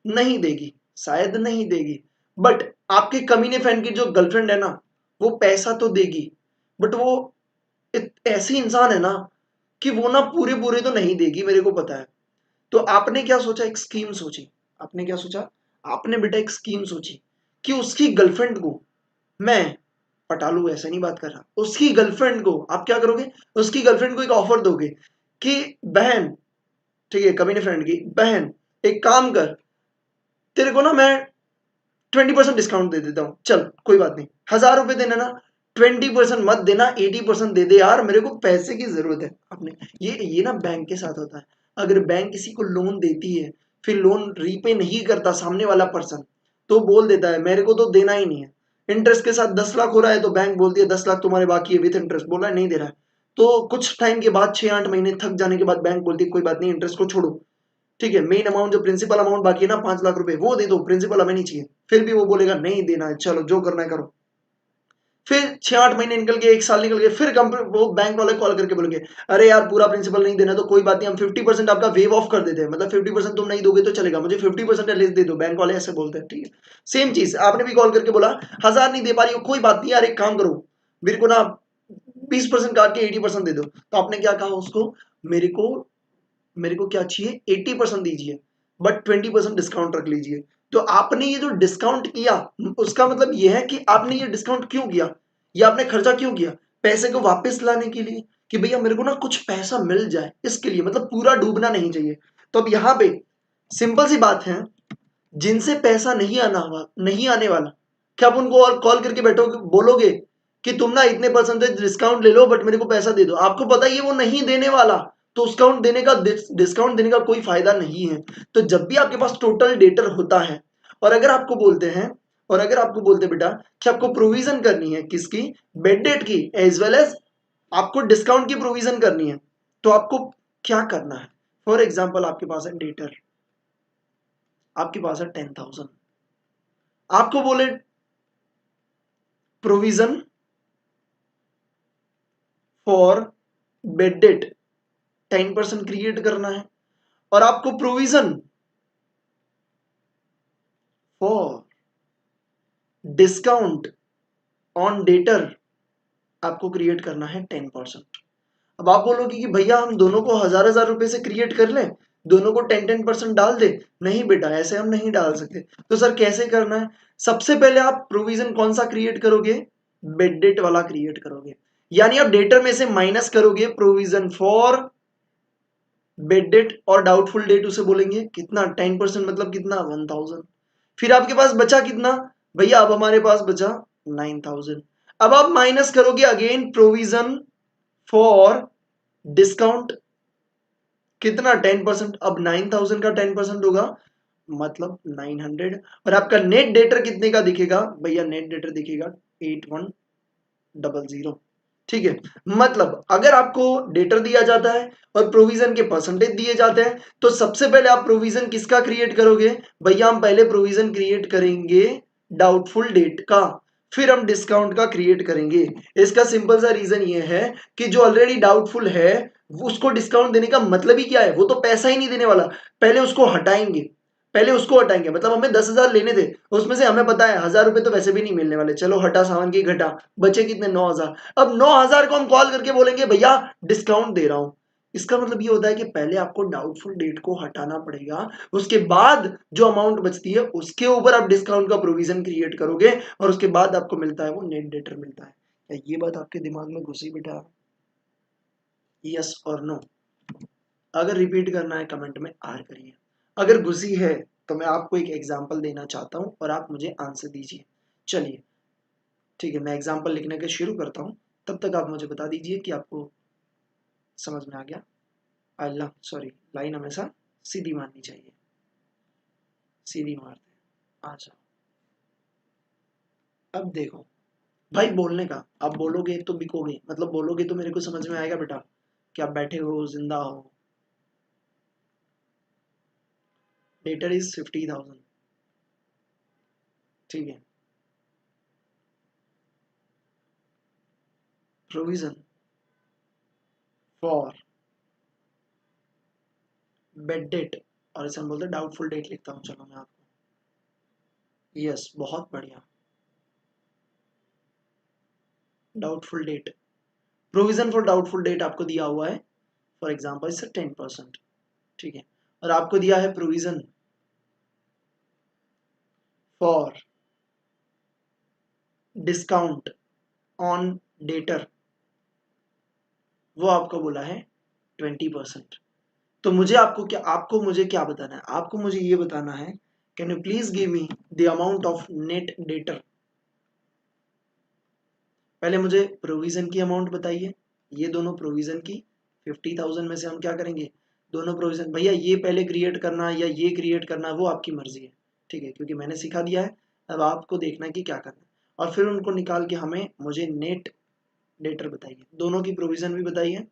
नहीं देगी, शायद नहीं देगी, बट आपके कमीने फ्रेंड की जो गर्लफ्रेंड है ना, वो पैसा तो देगी, बट वो ऐसी इंसान है ना कि वो ना पूरे पूरे तो नहीं देगी, मेरे को पता है। तो आपने क्या सोचा? एक स्कीम सोची। आपने क्या सोचा? आपने बेटा एक स्कीम सोची कि उसकी गर्लफ्रेंड को मैं पटा लूं, ऐसा नहीं बात कर रहा, उसकी गर्लफ्रेंड को आप क्या करोगे? उसकी गर्लफ्रेंड को एक ऑफर दोगे कि बहन, ठीक है, कमीने फ्रेंड की बहन, एक काम कर, तेरे को ना मैं 20% डिस्काउंट दे देता हूँ, चल कोई बात नहीं, 1000 रुपए देना ना, 20% मत देना, 80% दे दे यार, मेरे को पैसे की जरूरत है। आपने ये ना बैंक के साथ होता है। अगर बैंक किसी को लोन देती है, फिर लोन रीपे नहीं करता सामने वाला पर्सन, तो बोल देता है मेरे को तो देना ही नहीं है। इंटरेस्ट के साथ 10 लाख हो रहा है तो बैंक बोलती है 10 लाख तुम्हारे बाकी है विथ इंटरेस्ट, बोला नहीं दे रहा है, तो कुछ टाइम के बाद 6-8 महीने थक जाने के बाद बैंक बोलती है कोई बात नहीं, इंटरेस्ट को छोड़ो, ठीक है, मेन अमाउंट जो प्रिंसिपल अमाउंट बाकी है ना 5 लाख रुपए, वो दे दो, प्रिंसिपल हमें नहीं चाहिए। फिर भी वो बोलेगा नहीं देना है, चलो जो करना है करो। फिर 6-8 महीने निकल गए, 1 साल निकल गए, फिर वो बैंक वाले कॉल करके बोलेंगे अरे यार पूरा प्रिंसिपल नहीं देना तो कोई बात नहीं, हम 50% आपका वेव ऑफ कर देते हैं, मतलब 50% तुम नहीं दोगे तो चलेगा, मुझे 50% एटलीस्ट दे दो, बैंक वाले ऐसे बोलते हैं, ठीक है। सेम चीज आपने भी कॉल करके बोला 1000 नहीं दे पा रही हो, कोई बात नहीं यार, एक काम करो, मेरे को ना 20% काट के 80% दे दो। तो आपने क्या कहा उसको? मेरे को मेरे को क्या चाहिए? 80% दीजिए, बट 20% डिस्काउंट रख लीजिए। तो आपने ये जो डिस्काउंट किया, उसका मतलब ये है कि आपने ये डिस्काउंट क्यों किया, ये आपने खर्चा क्यों किया? पैसे को वापस लाने के लिए, कि भैया मेरे को ना कुछ पैसा मिल जाए, इसके लिए, मतलब पूरा डूबना नहीं चाहिए। तो अब यहाँ पे सिंपल सी बात है, जिनसे पैसा नहीं आने वाला, क्या आप उनको और कॉल करके बैठोगे, बोलोगे कि तुम ना इतने परसेंटेज डिस्काउंट ले लो बट मेरे को पैसा दे दो? आपको पता ही है वो नहीं देने वाला, तो डिस्काउंट देने का कोई फायदा नहीं है। तो जब भी आपके पास टोटल डेटर होता है और अगर आपको बोलते हैं और अगर आपको बोलते बेटा कि आपको प्रोविजन करनी है किसकी, बेड डेट की, एज वेल एज आपको डिस्काउंट की प्रोविजन करनी है, तो आपको क्या करना है। फॉर एग्जाम्पल आपके पास है डेटर, आपके पास है 10,000, आपको बोले provision for bad date 10% create करना है, और आपको provision for discount on debtor आपको क्रिएट करना है 10%। अब आप बोलोगे कि भैया हम दोनों को 1,000 रुपए से क्रिएट कर लें, दोनों को 10% डाल दे। नहीं बेटा, ऐसे हम नहीं डाल सकते। तो सर कैसे करना है, सबसे पहले आप प्रोविजन कौन सा क्रिएट करोगे, बेड डेट वाला क्रिएट करोगे, यानी आप डेटर में से माइनस करोगे प्रोविजन फॉर बेड डेट और डाउटफुल डेट, उसे बोलेंगे कितना 10% मतलब कितना 1,000। फिर आपके पास बचा कितना भैया, अब हमारे पास बचा 9,000। अब आप माइनस करोगे अगेन प्रोविजन फॉर डिस्काउंट कितना 10%, अब 9,000 का 10% होगा मतलब 900, और आपका नेट डेटर कितने का दिखेगा भैया, नेट डेटर दिखेगा 8100। ठीक है, मतलब अगर आपको डेटर दिया जाता है और प्रोविजन के परसेंटेज दिए जाते हैं, तो सबसे पहले आप प्रोविजन किसका क्रिएट करोगे भैया, हम पहले प्रोविजन क्रिएट करेंगे डाउटफुल डेट का, फिर हम डिस्काउंट का क्रिएट करेंगे। इसका सिंपल सा रीजन ये है कि जो ऑलरेडी डाउटफुल है उसको डिस्काउंट देने का मतलब ही क्या है, वो तो पैसा ही नहीं देने वाला, पहले उसको हटाएंगे, पहले उसको हटाएंगे। मतलब हमें 10,000 लेने थे, उसमें से हमें पता है 1,000 रुपए तो वैसे भी नहीं मिलने वाले, चलो हटा सामान की घटा, बचे कितने 9,000। अब 9,000 को हम कॉल करके बोलेंगे भैया डिस्काउंट दे रहा हूं। इसका मतलब ये होता है कि पहले आपको डाउटफुल डेट को हटाना पड़ेगा, उसके बाद जो अमाउंट बचती है उसके ऊपर आप डिस्काउंट का प्रोविजन क्रिएट करोगे, और उसके बाद आपको मिलता है वो नेट डेटर मिलता है। क्या ये बात आपके दिमाग में घुसी बेटा, यस और नो। अगर रिपीट करना है कमेंट में आर करिए, अगर घुसी है तो मैं आपको एक एग्जांपल देना चाहता हूं और आप मुझे आंसर दीजिए। चलिए ठीक है, मैं एग्जांपल लिखने के शुरू करता हूं, तब तक आप मुझे बता दीजिए कि आपको समझ में आ गया। अल्लाह सॉरी, लाइन हमेशा सीधी मारनी चाहिए, सीधी मारते आ जाओ। अब देखो भाई, बोलने का आप बोलोगे तो बिकोगे, मतलब बोलोगे तो मेरे को समझ में आएगा बेटा कि आप बैठे हो जिंदा हो। डेटर इज 50,000, ठीक है, प्रोविजन फॉर बेड डेट, और इसे हम बोलते हैं डाउटफुल डेट, लिखता हूँ चलो मैं आपको, यस बहुत बढ़िया, doubtful debt, provision for doubtful debt आपको दिया हुआ है फॉर एग्जाम्पल इससे 10%, ठीक है, और आपको दिया है provision for discount on debtor, वो आपको बोला है 20%। तो मुझे आपको मुझे क्या बताना है, आपको मुझे ये बताना है, can you please give me the amount of net debtor. पहले मुझे प्रोविजन की अमाउंट बताइए, ये दोनों प्रोविजन की 50,000 में से हम क्या करेंगे, दोनों प्रोविजन भैया ये पहले क्रिएट करना या ये क्रिएट करना वो आपकी मर्जी है, ठीक है, क्योंकि मैंने सिखा दिया है, अब आपको देखना है कि क्या करना है, और फिर उनको निकाल के हमें मुझे नेट डेटर बताइए, दोनों की प्रोविजन भी बताइए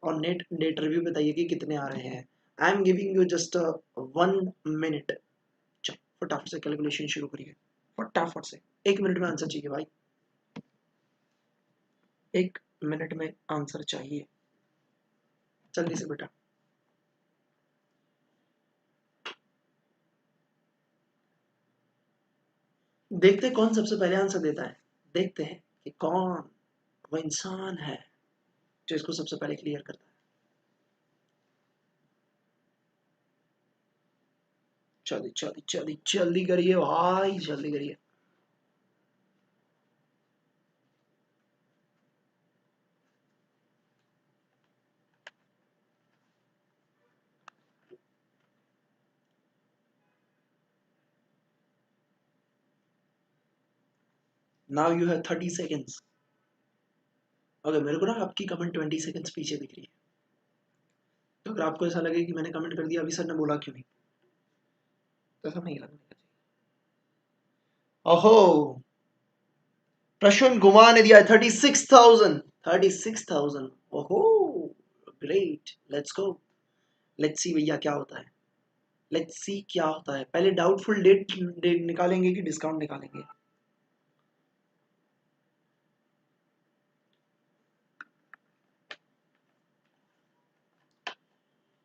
और नेट डेटर भी बताइए कि कितने आ रहे हैं। I am giving you just 1 minute, चलो फटाफट से कैलकुलेशन शुरू करिए, फटाफट से, 1 मिनट में आंसर चाहिए भाई, 1 मिनट में आंसर चाहिए, जल्दी से बेटा। देखते हैं कौन सबसे पहले आंसर देता है, देखते हैं कि कौन वो इंसान है जो इसको सबसे पहले क्लियर करता है। जल्दी जल्दी जल्दी जल्दी करिए भाई, जल्दी करिए। Now you have 30 seconds. अगर मेरे को ना आपकी कमेंट 20 सेकेंड्स पीछे दिख रही है, तो अगर आपको ऐसा लगे कि मैंने कमेंट कर दिया अभी सर ने बोला क्यों नहीं, तो ऐसा नहीं लगना चाहिए। ओहो, प्रशुन कुमार ने दिया 36,000, 36,000। ओहो, great, let's go, let's see भैया क्या होता है, लेट्स सी क्या होता है। पहले डाउटफुल डेट निकालेंगे कि डिस्काउंट निकालेंगे?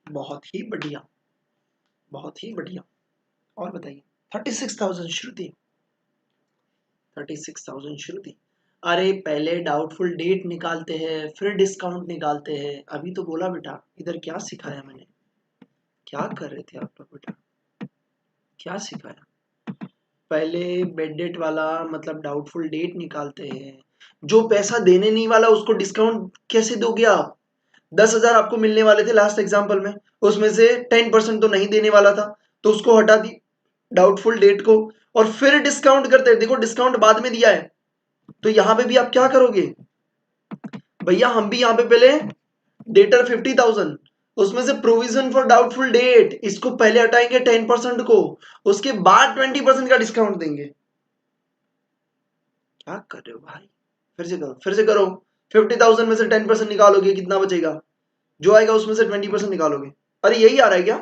बहुत ही बढ़िया, बहुत ही बढ़िया। और बताइए, 36,000 श्रुति, 36,000 श्रुति। अरे पहले डाउटफुल डेट निकालते हैं फिर डिस्काउंट निकालते हैं, अभी तो बोला बेटा। इधर क्या सिखाया मैंने, क्या कर रहे थे आप लोग बेटा, क्या सिखाया? पहले बेड डेट वाला मतलब डाउटफुल डेट निकालते हैं, जो पैसा देने नहीं वाला उसको डिस्काउंट कैसे दोगे आप? 10,000 आपको मिलने वाले थे लास्ट एग्जाम्पल में, उसमें से 10% तो नहीं देने वाला था, तो उसको हटा दी डाउटफुल डेट को, और फिर डिस्काउंट करते हैं। देखो डिस्काउंट बाद में दिया है, तो यहां पे भी आप क्या करोगे भैया? हम भी यहाँ पे पहले डेटर 50,000, उसमें से प्रोविजन फॉर डाउटफुल डेट, इसको पहले हटाएंगे 10% को, उसके बाद 20% का डिस्काउंट देंगे। क्या कर रहे हो भाई? फिर से करो, फिर से करो। 50,000 में से 10% निकालोगे, कितना बचेगा? जो आएगा उसमें से 20% निकालोगे। अरे यही आ रहा है क्या?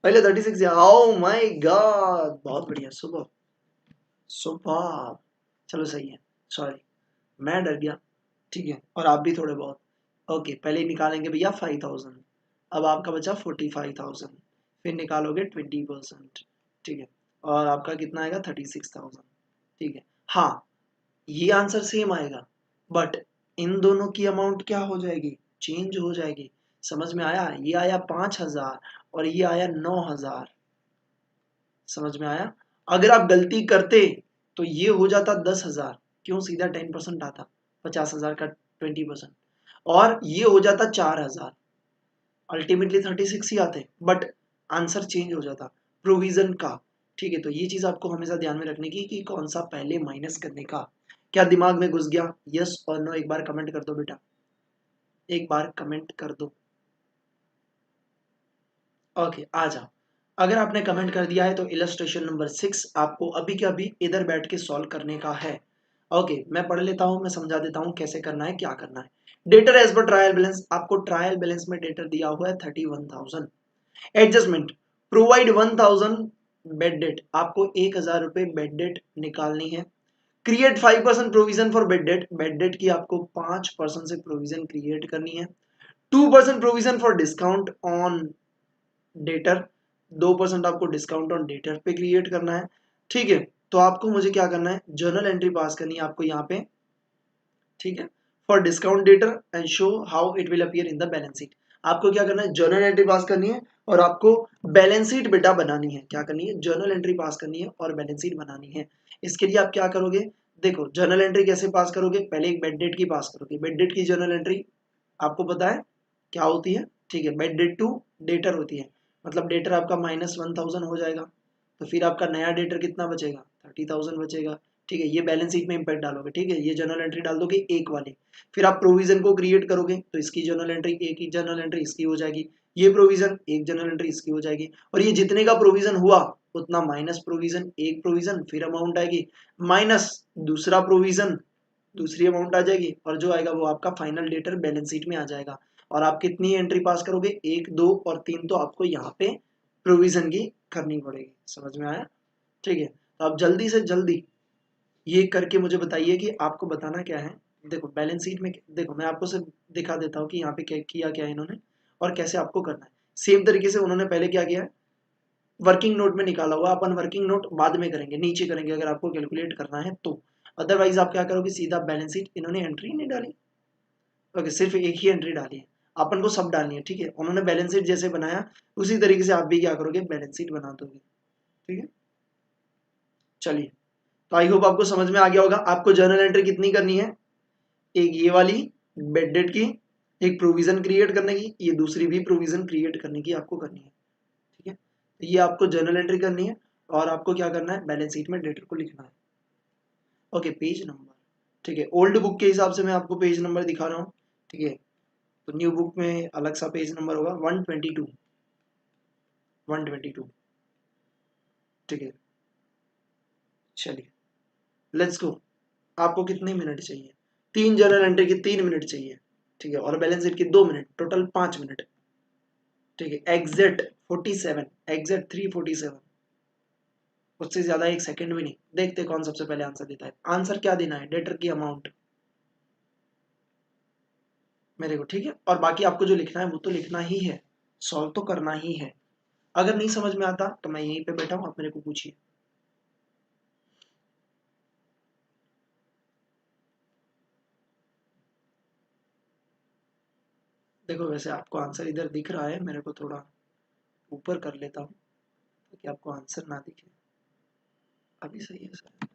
पहले 36, ओ माय गॉड, बहुत बढ़िया, सुपर सुपर। चलो सही है, सॉरी मैं डर गया। ठीक है, और आप भी थोड़े बहुत। ओके, पहले निकालेंगे भैया 5,000, अब आपका बचा 45,000, फिर निकालोगे 20%। ठीक है, और आपका कितना आएगा? 36,000। ठीक है, हाँ ये आंसर सेम आएगा, बट इन दोनों की अमाउंट क्या हो जाएगी? चेंज हो जाएगी। समझ में आया? ये आया 5,000 और ये आया 9,000। समझ में आया? अगर आप गलती करते तो ये हो जाता 10,000, क्यों सीधा 10% आता? 50,000 का 20%, और ये हो जाता 4,000। अल्टीमेटली 36 ही आते, बट आंसर चेंज हो जाता प्रोविजन का। ठीक है, तो ये चीज आपको हमेशा ध्यान में रखने की कि कौन सा पहले माइनस करने का। क्या दिमाग में घुस गया? यस और नो एक बार कमेंट कर दो बेटा, एक बार कमेंट कर दो। ओके, आ जाओ। अगर आपने कमेंट कर दिया है तो इलस्ट्रेशन नंबर 6 आपको अभी के अभी इधर बैठ के सॉल्व करने का है। ओके, मैं पढ़ लेता हूँ, मैं समझा देता हूँ कैसे करना है, क्या करना है। Debtor as per trial balance, आपको ट्रायल बैलेंस में डेटर दिया हुआ है 31,000। एडजस्टमेंट, प्रोवाइड 1,000 बेड डेट, आपको 1,000 रुपए बेड डेट निकालनी है। Create 5% provision for bad date, bed debt की आपको 5% से प्रोविजन क्रिएट करनी है। 2% provision for discount on debtor, 2% आपको डिस्काउंट ऑन डेटर पे क्रिएट करना है। ठीक है, तो आपको मुझे क्या करना है? जर्नल एंट्री पास करनी है आपको यहाँ पे। ठीक है, for discount debtor and show how it will appear in the balance sheet. आपको क्या करना है? जर्नल एंट्री पास करनी है और आपको बैलेंस शीट बेटा बनानी है। क्या करनी है? जर्नल एंट्री पास करनी है और बैलेंस शीट बनानी है। इसके लिए आप क्या करोगे? देखो जर्नल एंट्री कैसे पास करोगे? पहले एक बेड डेट की पास करोगे। बेड डेट की जर्नल एंट्री आपको पता है क्या होती है? ठीक है, बेड डेट टू डेटर होती है, मतलब डेटर आपका -1,000 हो जाएगा, तो फिर आपका नया डेटर कितना बचेगा? 30,000 बचेगा। ठीक है, ये बैलेंस शीट में इंपैक्ट डालोगे। ठीक है, ये जर्नल एंट्री डाल दोगे एक वाली। फिर आप प्रोविजन को क्रिएट करोगे, तो इसकी जर्नल एंट्री, एक ही जर्नल एंट्री इसकी हो जाएगी। ये प्रोविजन एक जर्नल एंट्री इसकी हो जाएगी, और ये जितने का प्रोविजन हुआ उतना माइनस प्रोविजन, एक प्रोविजन फिर अमाउंट आएगी, माइनस दूसरा प्रोविजन दूसरी अमाउंट आ जाएगी, और जो आएगा वो आपका फाइनल डेटर बैलेंस शीट में आ जाएगा। और आप कितनी एंट्री पास करोगे? 1, 2 और 3 तो आपको यहाँ पे प्रोविजन की करनी पड़ेगी। समझ में आया? ठीक है, तो आप जल्दी से जल्दी ये करके मुझे बताइए कि आपको बताना क्या है। देखो बैलेंस शीट में देखो, मैं आपको सिर्फ दिखा देता हूँ कि यहाँ पे क्या किया क्या है इन्होंने और कैसे आपको करना है। सेम तरीके से उन्होंने पहले क्या किया है, वर्किंग नोट में निकाला हुआ। अपन वर्किंग नोट बाद में करेंगे, नीचे करेंगे अगर आपको कैलकुलेट करना है तो। अदरवाइज आप क्या करोगे? सीधा बैलेंस शीट, इन्होंने एंट्री नहीं डाली। ओके, सिर्फ एक ही एंट्री डाली है, अपन को सब डालनी है। ठीक है, उन्होंने बैलेंस शीट जैसे बनाया उसी तरीके से आप भी क्या करोगे? बैलेंस शीट बना दोगे। ठीक है, चलिए, तो आई होप आपको समझ में आ गया होगा। आपको जर्नल एंट्री कितनी करनी है? एक ये वाली बेड डेट की, एक प्रोविजन क्रिएट करने की, ये दूसरी भी प्रोविजन क्रिएट करने की आपको करनी है। ठीक है, तो ये आपको जर्नल एंट्री करनी है और आपको क्या करना है? बैलेंस शीट में डेटर को लिखना है। ओके, पेज नंबर, ठीक है, ओल्ड बुक के हिसाब से मैं आपको पेज नंबर दिखा रहा हूँ। ठीक है, तो न्यू बुक में अलग सा पेज नंबर होगा 122, 122। ठीक है, चलिए लेट्स गो। आपको कितने मिनट चाहिए? 3 जर्नल एंट्री की 3 मिनट चाहिए, ठीक है, और बैलेंस शीट की 2 मिनट, टोटल 5 मिनट, ठीक है। एग्जैक्ट 47, एग्जैक्ट 347, उससे ज्यादा एक सेकंड भी नहीं। देखते कौन सबसे पहले आंसर देता है। आंसर क्या देना है? डेटर की अमाउंट मेरे को, ठीक है। और बाकी आपको जो लिखना है वो तो लिखना ही है, सॉल्व तो करना ही है। अगर नहीं समझ में आता तो मैं यहीं पे बैठा हूँ, आप मेरे को पूछिए। देखो वैसे आपको आंसर इधर दिख रहा है, मेरे को थोड़ा ऊपर कर लेता हूँ ताकि आपको आंसर ना दिखे। अभी सही है सर।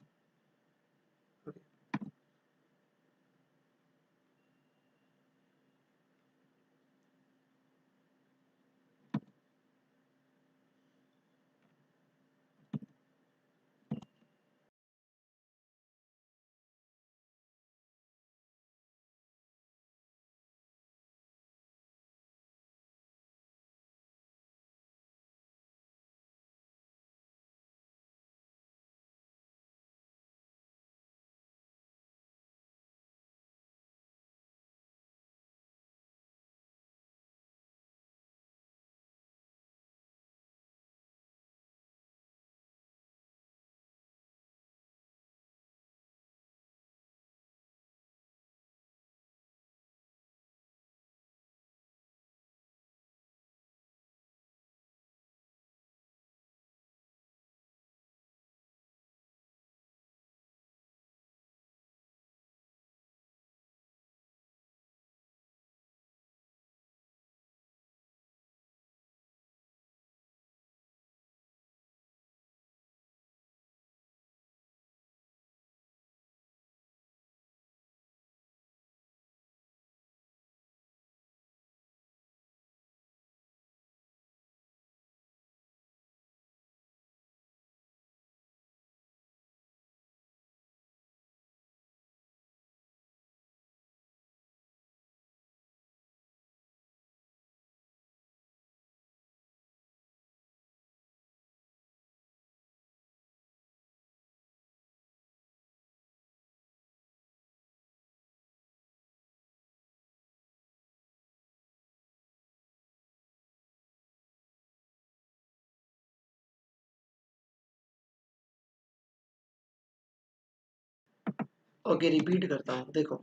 ओके रिपीट करता हूँ। देखो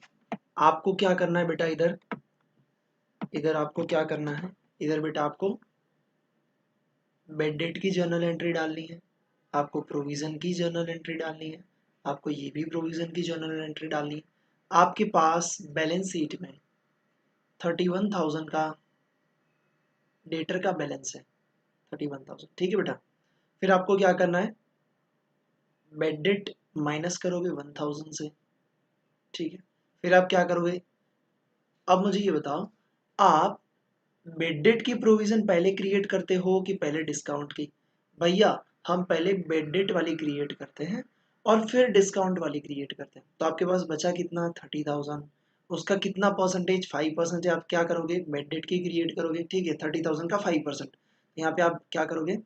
आपको क्या करना है बेटा, इधर इधर आपको क्या करना है, इधर बेटा आपको बेड डेट की जर्नल एंट्री डालनी है, आपको प्रोविजन की जर्नल एंट्री डालनी है, आपको ये भी प्रोविजन की जर्नल एंट्री डालनी है। आपके पास बैलेंस शीट में 31,000 का डेटर का बैलेंस है, 31,000, ठीक है बेटा। फिर आपको क्या करना है, बेड डेट माइनस करोगे 1,000 से, ठीक है। फिर आप क्या करोगे, अब मुझे ये बताओ, आप बेड डेट की प्रोविजन पहले क्रिएट करते हो कि पहले डिस्काउंट की? भैया हम पहले बेड डेट वाली क्रिएट करते हैं और फिर डिस्काउंट वाली क्रिएट करते हैं। तो आपके पास बचा कितना, 30,000, उसका कितना परसेंटेज, 5% आप क्या करोगे, बेड डेट की क्रिएट करोगे, ठीक है। 30,000 का 5%, यहाँ पे आप क्या करोगे,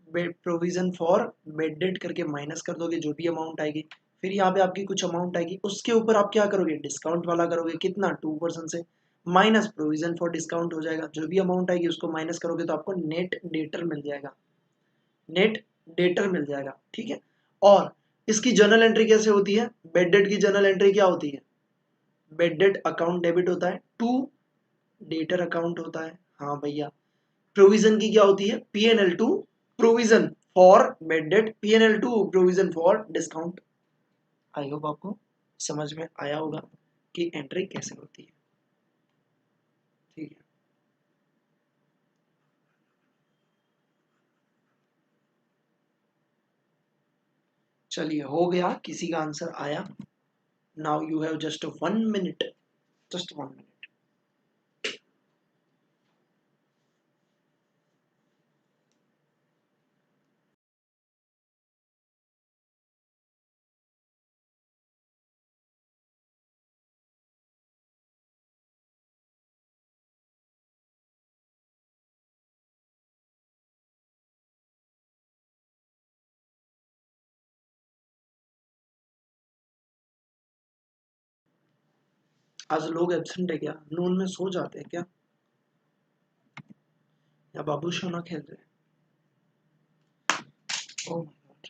प्रोविजन फॉर बेड डेट करके माइनस कर दोगे जो भी अमाउंट आएगी। फिर यहाँ पे आपकी कुछ अमाउंट आएगी, उसके ऊपर आप क्या करोगे, डिस्काउंट वाला करोगे, कितना, 2% से, माइनस प्रोविजन फॉर डिस्काउंट हो जाएगा। जो भी अमाउंट आएगी उसको माइनस करोगे तो आपको नेट डेटर मिल जाएगा, नेट डेटर मिल जाएगा, ठीक है। और इसकी जर्नल एंट्री कैसे होती है, बेड डेट की जर्नल एंट्री क्या होती है, बेड डेट अकाउंट डेबिट होता है टू डेटर अकाउंट होता है, हाँ भैया। प्रोविजन की क्या होती है, PNL to provision for bad debt, PNL to provision for discount. I hope आपको समझ में आया होगा कि एंट्री कैसे होती है, ठीक है। चलिए हो गया, किसी का आंसर आया? Now you have just 1 minute, just 1 minute. आज लोग एब्सेंट है क्या? नून में सो जाते हैं क्या, या बाबू सोना खेल रहे हैं? ओह माय गॉड।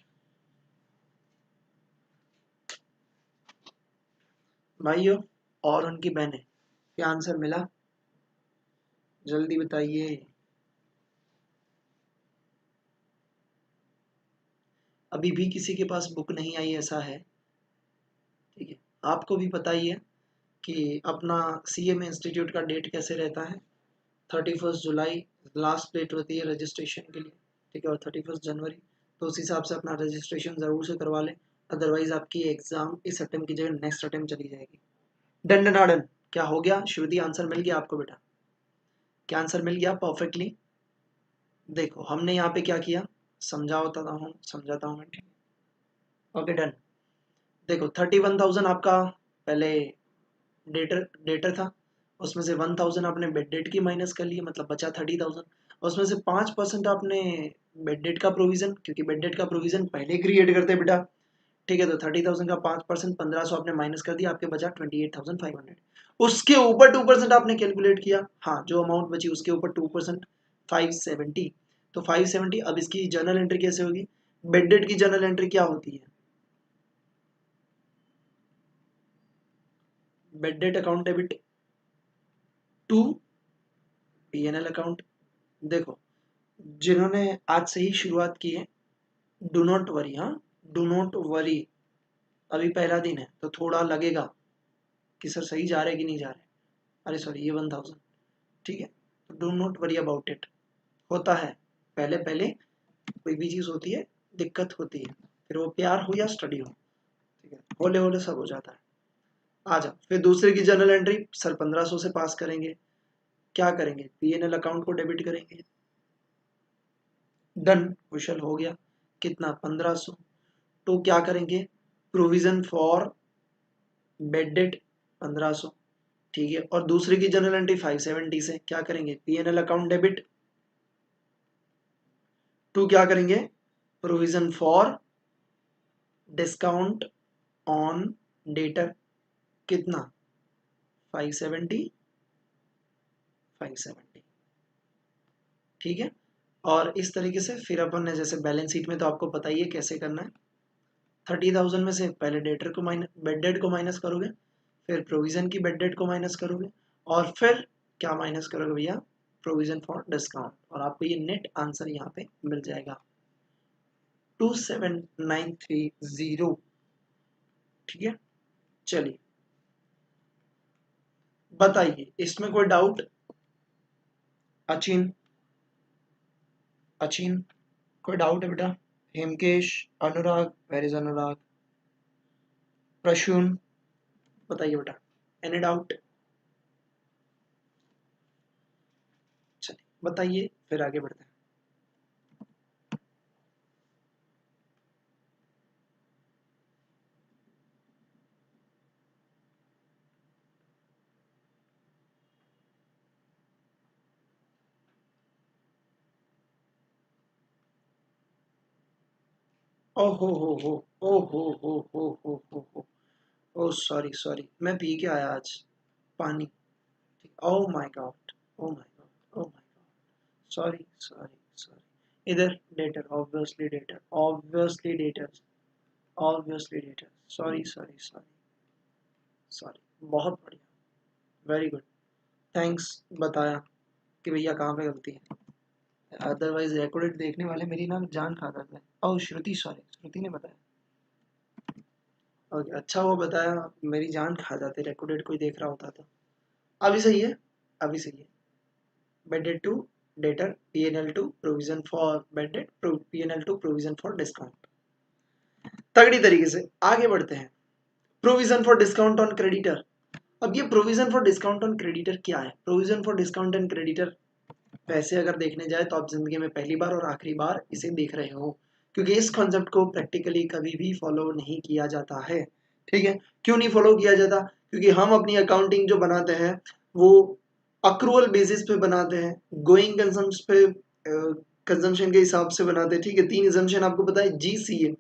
भाइयों और उनकी बहनें, क्या आंसर मिला? जल्दी बताइए। अभी भी किसी के पास बुक नहीं आई ऐसा है? ठीक है, आपको भी पता ही है कि अपना CM इंस्टीट्यूट का डेट कैसे रहता है। 31 जुलाई लास्ट डेट होती है रजिस्ट्रेशन के लिए, ठीक है, और 31 जनवरी, तो उस हिसाब से अपना रजिस्ट्रेशन ज़रूर से करवा लें, अदरवाइज आपकी एग्ज़ाम इस अटेम्प्ट की जगह नेक्स्ट अटेम्प्ट चली जाएगी। डन डन डन, क्या हो गया श्रुति? आंसर मिल गया आपको बेटा? क्या आंसर मिल गया परफेक्टली? देखो हमने यहाँ पे क्या किया, समझाता हूँ मैं, ठीक है, ओके डन। देखो 31,000 आपका पहले डेटर था, उसमें से 1,000 आपने बेड डेट की माइनस कर लिए, मतलब बचा 30,000। उसमें से 5% आपने बेड डेट का प्रोविजन, क्योंकि बेड डेट का प्रोविजन पहले क्रिएट करते हैं बेटा, ठीक है, तो 30,000 का 5% 1,500 आपने माइनस कर दिया, आपके बचा 28,500। उसके ऊपर 2% आपने कैलकुलेट किया, हाँ जो अमाउंट बची उसके ऊपर 2% 570। तो 570, अब इसकी जर्नल एंट्री कैसे होगी? बेड डेट की जर्नल एंट्री क्या होती है? Bad debt account debit to PNL account. देखो जिन्होंने आज से ही शुरुआत की है, डू नॉट वरी, हाँ डू नॉट वरी, अभी पहला दिन है तो थोड़ा लगेगा कि सर सही जा रहे कि नहीं जा रहे। अरे सॉरी, ये 1,000, ठीक है, तो do not worry about it. होता है, पहले पहले कोई भी चीज़ होती है दिक्कत होती है, फिर वो प्यार हो या स्टडी हो, ठीक है, होले होले सब हो जाता है। आ जाओ, फिर दूसरे की जर्नल एंट्री सर 1,500 से पास करेंगे, क्या करेंगे? PNL अकाउंट को डेबिट करेंगे। डन, क्वेश्चन हो गया, कितना? 1,500। तो क्या करेंगे? प्रोविजन फॉर बेड डेट 1,500, ठीक है, और दूसरे की जनरल एंट्री 570 से क्या करेंगे? PNL अकाउंट डेबिट टू क्या करेंगे? Provision for discount on debtor, कितना? 570 570, ठीक है। और इस तरीके से फिर अपन ने जैसे बैलेंस शीट में तो आपको पता ही है कैसे करना है। 30,000 में से पहले डेटर को माइनस, बेड डेट को माइनस करोगे, फिर प्रोविजन की बेड डेट को माइनस करोगे, और फिर क्या माइनस करोगे भैया? प्रोविजन फॉर डिस्काउंट, और आपको ये नेट आंसर यहाँ पे मिल जाएगा 27,930, ठीक है। चलिए बताइए, इसमें कोई डाउट? अचिन, अचिन कोई डाउट है बेटा? हेमकेश, अनुराग, वेर इज अनुराग, प्रशून, बताइए बेटा, एनी डाउट? चलिए बताइए, फिर आगे बढ़ते हैं। ओ हो, ओ हो, ओ सॉरी सॉरी, मैं पी के आया आज पानी। Oh my God, oh my God, oh my God, sorry sorry sorry. इधर debtor, obviously debtor, obviously debtor, obviously debtor, sorry sorry sorry sorry, बहुत बढ़िया, वेरी गुड, थैंक्स बताया कि भैया कहाँ पे गलती है, अदरवाइज रिकॉर्डेड देखने वाले मेरी ना जान खा जाते हैं। ओह श्रुति, सॉरी श्रुति ने बताया, ओके अच्छा वो बताया, मेरी जान खा जाते रिकॉर्डेड कोई देख रहा होता तो। अभी सही है, अभी सही है। Bad debt to debtor, PNL to provision for bad debt, PNL to provision for discount. तगड़ी तरीके से आगे बढ़ते हैं। Provision for discount on creditor. अब ये provision for discount on creditor क्या है? Provision for discount and creditor वैसे अगर देखने जाए तो आप जिंदगी में पहली बार और आखिरी बार इसे देख रहे हो, क्योंकि इस कॉन्सेप्ट को प्रैक्टिकली कभी भी फॉलो नहीं किया जाता है, ठीक है। क्यों नहीं फॉलो किया जाता? क्योंकि हम अपनी अकाउंटिंग जो बनाते हैं वो अक्रूवल बेसिस पे बनाते हैं, गोइंग कंजम्पशन पे, कंजम्पशन के हिसाब से बनाते हैं, ठीक है। 3 assumption आपको पता है, GCA,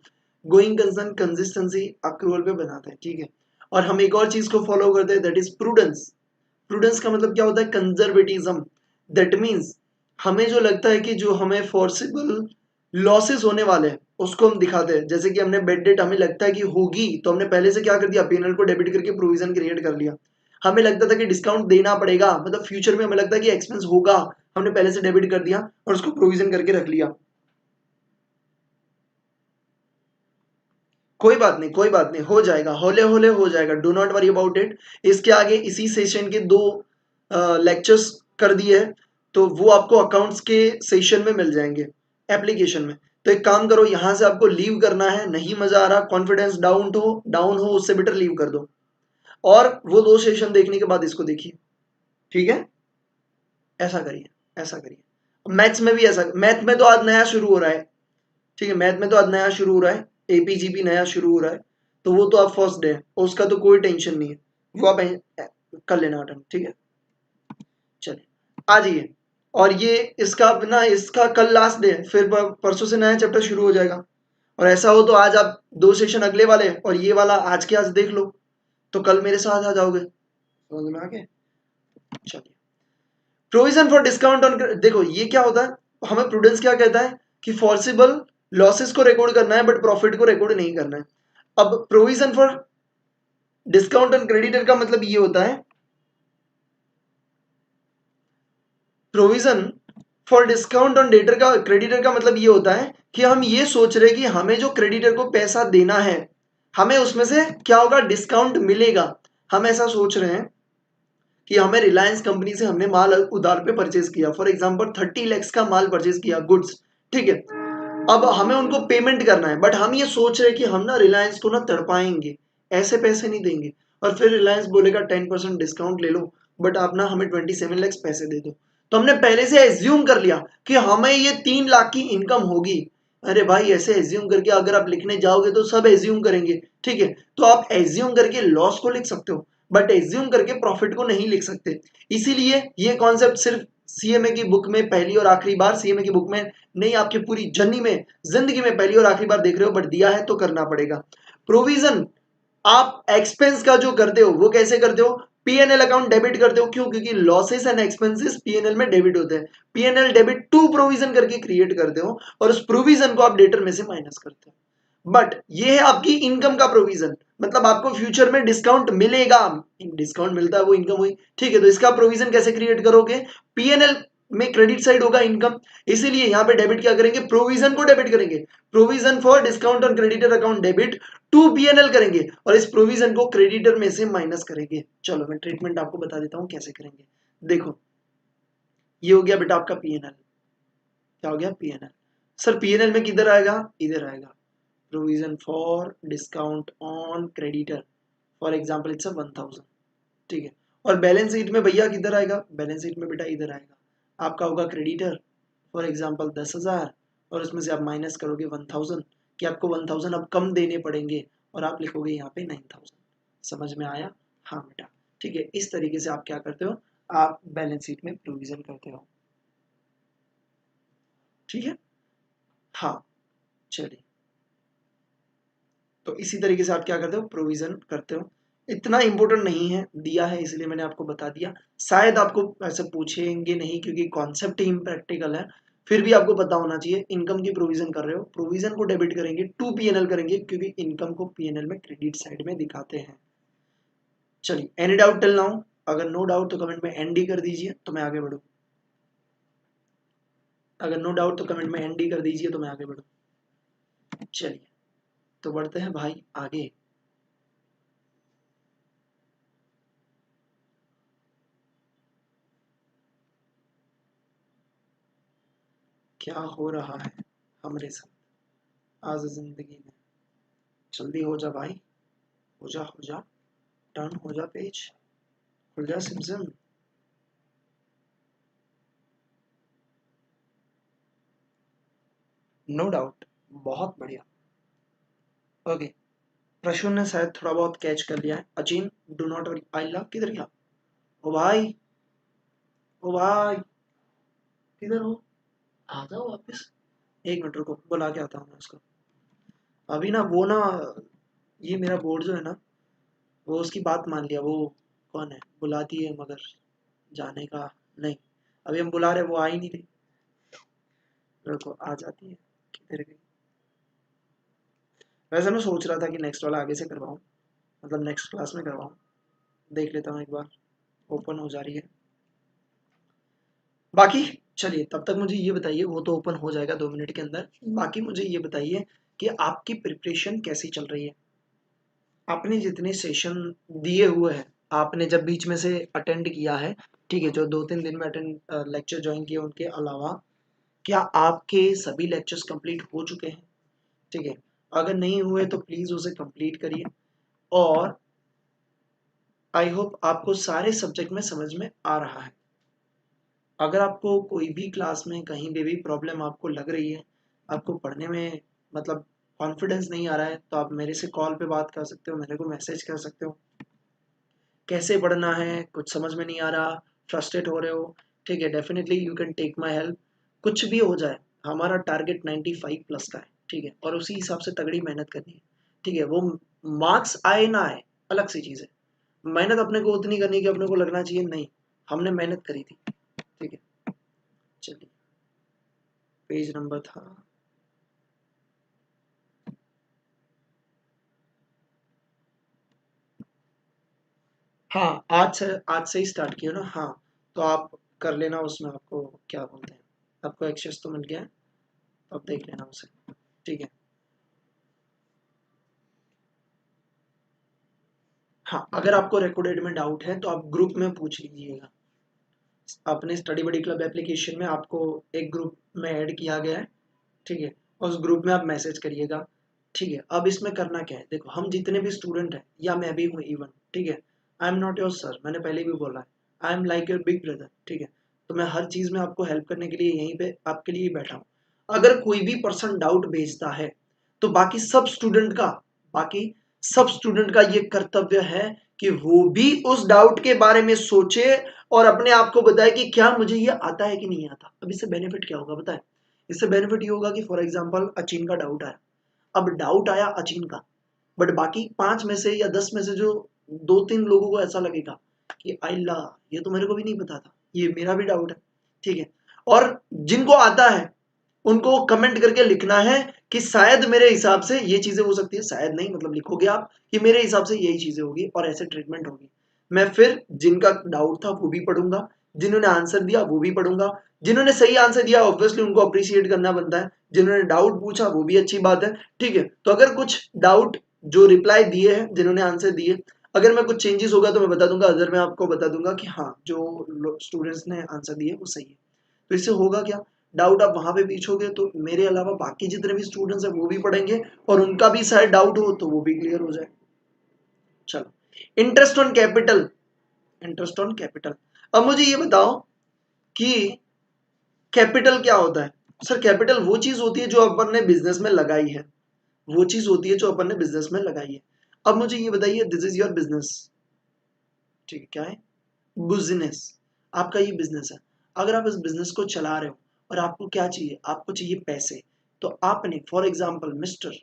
going concern, consistency, accrual पे बनाते हैं, ठीक है। और हम एक और चीज को फॉलो करते हैं, दैट इज प्रूडेंस। प्रूडेंस का मतलब क्या होता है? कंजर्वेटिज्म। दैट मीन्स हमें जो लगता है कि जो हमें फोर्सिबल लॉसेस होने वाले हैं उसको हम दिखाते हैं। जैसे कि हमने बेड डेट हमें लगता है कि होगी, तो हमने पहले से क्या कर दिया, पीएनएल को डेबिट करके प्रोविजन क्रिएट कर लिया। हमें लगता था कि डिस्काउंट देना पड़ेगा, मतलब फ्यूचर में हमें लगता है कि एक्सपेंस होगा, हमने पहले से डेबिट कर दिया और उसको प्रोविजन करके रख लिया। कोई बात नहीं, कोई बात नहीं, हो जाएगा, होले होले हो जाएगा, do not worry about it. इसके आगे इसी सेशन के 2 लेक्चर्स कर दिए हैं, तो वो आपको अकाउंट्स के सेशन में मिल जाएंगे, एप्लीकेशन में। तो एक काम करो, यहां से आपको लीव करना है, नहीं मजा आ रहा, कॉन्फिडेंस डाउन हो, उससे बेटर लीव कर दो, और वो 2 सेशन देखने के बाद इसको देखिए, ठीक है? ऐसा करिए, ऐसा करिए। मैथ्स में भी ऐसा, मैथ में तो आज नया शुरू हो रहा है, ठीक है, मैथ में तो आज नया शुरू हो रहा है, एपीजीपी नया शुरू हो रहा है, तो वो तो आप फर्स्ट डे है, उसका तो कोई टेंशन नहीं है, वो आप कर लेना अटेंड, ठीक है? चलिए आ जाइए। और ये इसका अपना, इसका कल लास्ट डे है, फिर परसों से नया चैप्टर शुरू हो जाएगा। और ऐसा हो तो आज आप 2 सेशन अगले वाले और ये वाला आज के आज देख लो, तो कल मेरे साथ आ जाओगे, समझ में आ गया? चलिए, प्रोविजन फॉर डिस्काउंट ऑन, देखो ये क्या होता है, हमें प्रूडेंस क्या कहता है कि फॉर्सिबल लॉसेस को रिकॉर्ड करना है बट प्रॉफिट को रिकॉर्ड नहीं करना है। अब provision for discount on creditor का मतलब ये होता है, provision for discount on debtor का, क्रेडिटर का मतलब ये होता है कि हम ये सोच रहे कि हमें जो क्रेडिटर को पैसा देना है, हमें उसमें से क्या होगा, डिस्काउंट मिलेगा। हम ऐसा सोच रहे हैं कि हमें रिलायंस कंपनी से हमने माल उधार पे परचेज किया, फॉर एग्जांपल 30 लाख का माल परचेज किया, गुड्स, ठीक है? अब हमें उनको पेमेंट करना है, बट हम ये सोच रहे हैं कि हम ना रिलायंस को ना तड़पाएंगे, ऐसे पैसे नहीं देंगे, और फिर रिलायंस बोलेगा 10% डिस्काउंट ले लो, बट आप ना हमें 27 लाख पैसे दे दो। तो हमने पहले से एज्यूम कर लिया कि हमें ये 3 लाख की इनकम होगी। अरे भाई, ऐसे एज्यूम करके अगर आप लिखने जाओगे तो सब एज्यूम करेंगे, ठीक है? तो आप एज्यूम करके लॉस को लिख सकते हो, बट एज्यूम करके प्रॉफिट को नहीं लिख सकते। इसीलिए ये कॉन्सेप्ट सिर्फ सीएमए की बुक में पहली और आखिरी बार, सीएमए की बुक में नहीं, आपकी पूरी जर्नी में, जिंदगी में पहली और आखिरी बार देख रहे हो, बट दिया है तो करना पड़ेगा। प्रोविजन आप एक्सपेंस का जो करते हो वो कैसे करते हो, पीएनएल अकाउंट डेबिट करते हो, क्यों? क्योंकि लॉसेस एंड एक्सपेंसेस पीएनएल में डेबिट होते हैं। पीएनएल डेबिट टू प्रोविजन करके क्रिएट करते हो, और उस प्रोविजन को आप डेटर में से माइनस करते हो। बट ये है आपकी इनकम का प्रोविजन, मतलब आपको फ्यूचर में डिस्काउंट मिलेगा, डिस्काउंट मिलता है वो इनकम हुई, ठीक है? तो इसका प्रोविजन कैसे क्रिएट करोगे, पीएनएल में क्रेडिट साइड होगा इनकम, इसीलिए यहां पे डेबिट क्या करेंगे, प्रोविजन को डेबिट करेंगे, provision for discount on creditor account debit to PNL करेंगे, और इस प्रोविजन को क्रेडिटर में से माइनस करेंगे। चलो मैं ट्रीटमेंट आपको बता देता हूं कैसे करेंगे। देखो, ये हो गया बेटा आपका पीएनएल, क्या हो गया, पीएनएल। सर पीएनएल में किधर आएगा, इधर आएगा, provision for discount on creditor, for example it's 1000, ठीक है? और बैलेंस शीट में भैया किधर आएगा, बैलेंस शीट में बेटा इधर आएगा, आपका होगा क्रेडिटर, फॉर एग्जांपल 10,000, और उसमें से आप माइनस करोगे 1000, कि आपको 1000 अब कम देने पड़ेंगे, और आप लिखोगे यहाँ पे 9000। समझ में आया? हाँ बेटा, ठीक है, इस तरीके से आप क्या करते हो, आप बैलेंस शीट में प्रोविजन करते हो, ठीक है? हाँ, चलिए, तो इसी तरीके से आप क्या करते हो, प्रोविजन करते हो। इतना इंपॉर्टेंट नहीं है, दिया है इसलिए मैंने आपको बता दिया। शायद आपको ऐसे पूछेंगे नहीं, क्योंकि कॉन्सेप्ट ही इम्प्रैक्टिकल है, फिर भी आपको पता होना चाहिए। इनकम की प्रोविजन कर रहे हो, प्रोविजन को डेबिट करेंगे, टू पीएनएल करेंगे, क्योंकि इनकम को पीएनएल में क्रेडिट साइड में दिखाते हैं। चलिए, एनी डाउट टिल नाउ? अगर नो डाउट तो कमेंट में एनडी कर दीजिए, तो मैं आगे बढ़ूँ। अगर नो डाउट तो कमेंट में एनडी कर दीजिए, तो मैं आगे बढ़ूँ। चलिए, तो बढ़ते हैं भाई आगे। क्या हो रहा है हमारे साथ आज जिंदगी में? जल्दी हो जा भाई, हो जा, हो जा, टर्न हो जा पेज, खुल जा सिमसिम। नो डाउट, बहुत बढ़िया। ओके, प्रशुन ने शायद थोड़ा बहुत कैच कर लिया है। Achin, do not worry, I love, किधर गया? ओ भाई, ओ भाई, किधर हो? आ जाओ वापस, एक मिनट रुको, बुला के आता हूँ मैं उसको। अभी ना वो ना, ये मेरा बोर्ड जो है ना, वो उसकी बात मान लिया, वो कौन है, बुलाती है मगर जाने का नहीं। अभी हम बुला रहे, वो आ ही नहीं रही। देखो आ जाती है, किधर गई। वैसे मैं सोच रहा था कि नेक्स्ट वाला आगे से करवाऊँ, मतलब नेक्स्ट क्लास में करवाऊँ। देख लेता हूँ एक बार, ओपन हो जा रही है। बाकी चलिए, तब तक मुझे ये बताइए, वो तो ओपन हो जाएगा 2 मिनट के अंदर। बाकी मुझे ये बताइए कि आपकी प्रिपरेशन कैसी चल रही है। आपने जितने सेशन दिए हुए हैं, आपने जब बीच में से अटेंड किया है, ठीक है, जो 2-3 दिन में अटेंड लेक्चर ज्वाइन किए उनके अलावा, क्या आपके सभी लेक्चर्स कंप्लीट हो चुके हैं? ठीक है, अगर नहीं हुए तो प्लीज़ उसे कंप्लीट करिए। और आई होप आपको सारे सब्जेक्ट में समझ में आ रहा है। अगर आपको कोई भी क्लास में कहीं पे भी प्रॉब्लम आपको लग रही है, आपको पढ़ने में मतलब कॉन्फिडेंस नहीं आ रहा है, तो आप मेरे से कॉल पे बात कर सकते हो, मेरे को मैसेज कर सकते हो। कैसे पढ़ना है, कुछ समझ में नहीं आ रहा, फ्रस्ट्रेट हो रहे हो, ठीक है, definitely you can take my help. कुछ भी हो जाए, हमारा टारगेट 95 प्लस का है, ठीक है, और उसी हिसाब से तगड़ी मेहनत करनी है, ठीक है। वो मार्क्स आए ना आए अलग सी चीज़ है, मेहनत अपने को उतनी करनी कि अपने को लगना चाहिए नहीं हमने मेहनत करी थी, ठीक है। चलिए, पेज नंबर था, हाँ, आज से ही स्टार्ट किया ना, हाँ। तो आप कर लेना उसमें, आपको क्या बोलते हैं, आपको एक्सेस तो मिल गया है, तो आप देख लेना उसे, ठीक है। हाँ, अगर आपको रिकॉर्डेड में डाउट है तो आप ग्रुप में पूछ लीजिएगा। अपने स्टडी बडी क्लब एप्लीकेशन में आपको एक ग्रुप में ऐड किया गया है, ठीक है, उस ग्रुप में आप मैसेज करिएगा, ठीक है। अब इसमें करना क्या है, देखो हम जितने भी स्टूडेंट हैं, या मैं भी हूँ इवन, ठीक है, I am not your sir, मैंने पहले भी बोला है, I am like your big brother, ठीक है। तो मैं हर चीज़ में आपको हेल्प करने के लिए यहीं पे आपके लिए बैठा हूँ। अगर कोई भी पर्सन डाउट भेजता है, तो बाकी सब स्टूडेंट का ये कर्तव्य है कि वो भी उस डाउट के बारे में सोचे और अपने आप को बताए कि क्या मुझे ये आता है कि नहीं आता। अब इससे बेनिफिट क्या होगा बताए, इससे बेनिफिट ये होगा कि फॉर एग्जांपल अचीन का डाउट आया, अब डाउट आया अचीन का, बट बाकी 5 में से या 10 में से जो 2-3 लोगों को ऐसा लगेगा कि अल्लाह, ये तो मेरे को भी नहीं पता था, ये मेरा भी डाउट है, ठीक है। और जिनको आता है उनको कमेंट करके लिखना है कि शायद मेरे हिसाब से ये चीजें हो सकती है, शायद नहीं मतलब लिखोगे आप कि मेरे हिसाब से यही चीजें होगी और ऐसे ट्रीटमेंट होगी। मैं फिर जिनका डाउट था वो भी पढ़ूंगा, जिन्होंने आंसर दिया वो भी पढ़ूंगा, जिन्होंने सही आंसर दिया ऑब्वियसली उनको अप्रिशिएट करना बनता है, जिन्होंने डाउट पूछा वो भी अच्छी बात है, ठीक है। तो अगर कुछ डाउट जो रिप्लाई दिए हैं, जिन्होंने आंसर दिए, अगर मैं कुछ चेंजेस होगा तो मैं बता दूंगा, अदर मैं आपको बता दूंगा कि हाँ जो स्टूडेंट्स ने आंसर दिए वो सही है। तो इससे होगा क्या, डाउट आप वहां पे पूछोगे तो मेरे अलावा बाकी जितने भी स्टूडेंट्स हैं वो भी पढ़ेंगे और उनका भी शायद डाउट हो तो वो भी क्लियर हो जाए। चलो, interest on capital, interest on capital. अब मुझे ये बताओ कि कैपिटल क्या होता है। सर कैपिटल वो चीज होती है जो अपन ने बिजनेस में लगाई है, वो चीज होती है जो अपन ने बिजनेस में लगाई है। अब मुझे ये बताइए, दिस इज योर बिजनेस, ठीक है, क्या है, बिजनेस, आपका ये बिजनेस है। अगर आप इस बिजनेस को चला रहे हो और आपको क्या चाहिए, आपको चाहिए पैसे, तो आपने फॉर एग्जांपल मिस्टर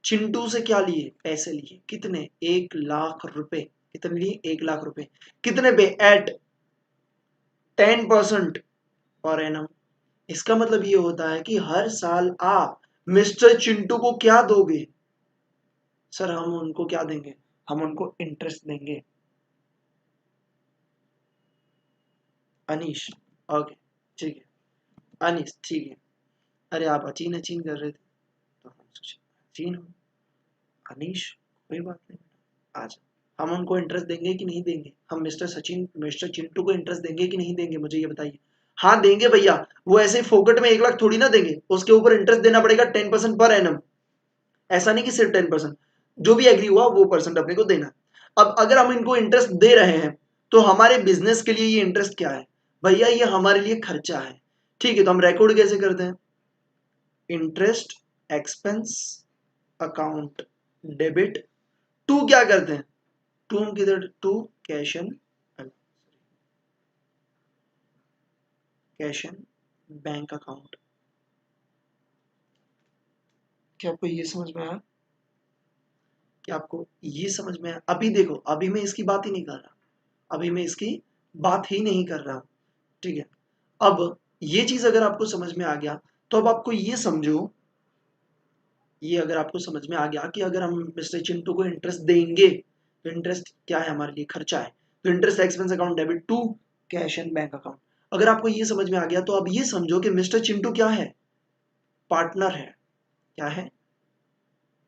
चिंटू से क्या लिए, पैसे लिए, कितने, 1 लाख रुपए, कितने लिए, 1 लाख रुपए, कितने पे, एट 10% पर एनम। इसका मतलब ये होता है कि हर साल आप मिस्टर चिंटू को क्या दोगे, सर हम उनको क्या देंगे, हम उनको इंटरेस्ट देंगे। अनीश, ओके, ठीक है, अनीश ठीक है। अरे आप अचीन अचीन कर रहे थे तो हम सोचे अचीन हो, अनीश कोई बात नहीं, आज हम उनको इंटरेस्ट देंगे कि नहीं देंगे, हम मिस्टर चिंटू को इंटरेस्ट देंगे कि नहीं देंगे, मुझे ये बताइए। हाँ देंगे भैया, वो ऐसे ही फोकट में 1 लाख थोड़ी ना देंगे, उसके ऊपर इंटरेस्ट देना पड़ेगा 10% पर एनम। ऐसा नहीं कि सिर्फ 10%, जो भी एग्री हुआ वो परसेंट अपने को देना। अब अगर हम इनको इंटरेस्ट दे रहे हैं तो हमारे बिजनेस के लिए ये इंटरेस्ट क्या है, भैया ये हमारे लिए खर्चा है, ठीक है। तो हम रिकॉर्ड कैसे करते हैं, interest expense account debit to, क्या करते हैं, टू हम किधर, to cash and bank account. क्या आपको ये समझ में आया, क्या आपको ये समझ में आया? अभी देखो, अभी मैं इसकी बात ही नहीं कर रहा, अभी मैं इसकी बात ही नहीं कर रहा, ठीक है। अब ये चीज अगर आपको समझ में आ गया तो अब आपको ये समझो, ये अगर आपको समझ में आ गया कि अगर हम मिस्टर चिंटू को इंटरेस्ट देंगे तो इंटरेस्ट क्या है, हमारे लिए खर्चा है, तो interest expense account debit to cash and bank account. अगर आपको ये समझ में आ गया तो अब ये समझो कि मिस्टर चिंटू क्या है, पार्टनर है। क्या है?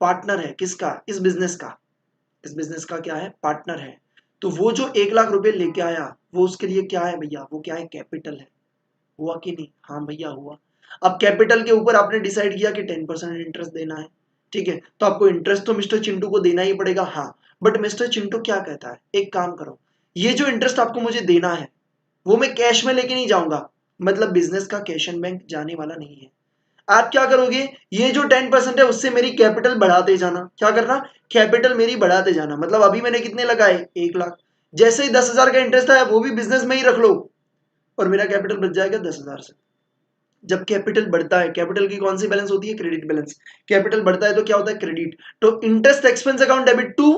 पार्टनर है। किसका? इस बिजनेस का। इस बिजनेस का क्या है? पार्टनर है। तो वो जो 1 लाख रुपए लेके आया वो उसके लिए क्या है भैया? वो क्या है? कैपिटल है। हुआ कि नहीं? हाँ भैया हुआ। अब कैपिटल के ऊपर आपने डिसाइड किया कि 10% इंटरेस्ट देना है, ठीक है, तो आपको इंटरेस्ट तो मिस्टर चिंटू को देना ही पड़ेगा, हाँ। बट मिस्टर चिंटू क्या कहता है, एक काम करो, ये जो इंटरेस्ट आपको मुझे देना है वो मैं कैश में लेके नहीं जाऊंगा, मतलब बिजनेस का कैश एंड बैंक जाने वाला नहीं है। आप क्या करोगे, ये जो 10% है उससे मेरी कैपिटल बढ़ाते जाना। क्या करना? कैपिटल मेरी बढ़ाते जाना। मतलब अभी मैंने कितने लगाए? 1 लाख। जैसे ही 10,000 का इंटरेस्ट आया वो भी बिजनेस में ही रख लो और मेरा कैपिटल बच जाएगा 10,000 से। जब कैपिटल बढ़ता है, कैपिटल की कौन सी बैलेंस होती है? Credit balance. कैपिटल बढ़ता है तो क्या होता है? क्रेडिट। तो interest expense account debit to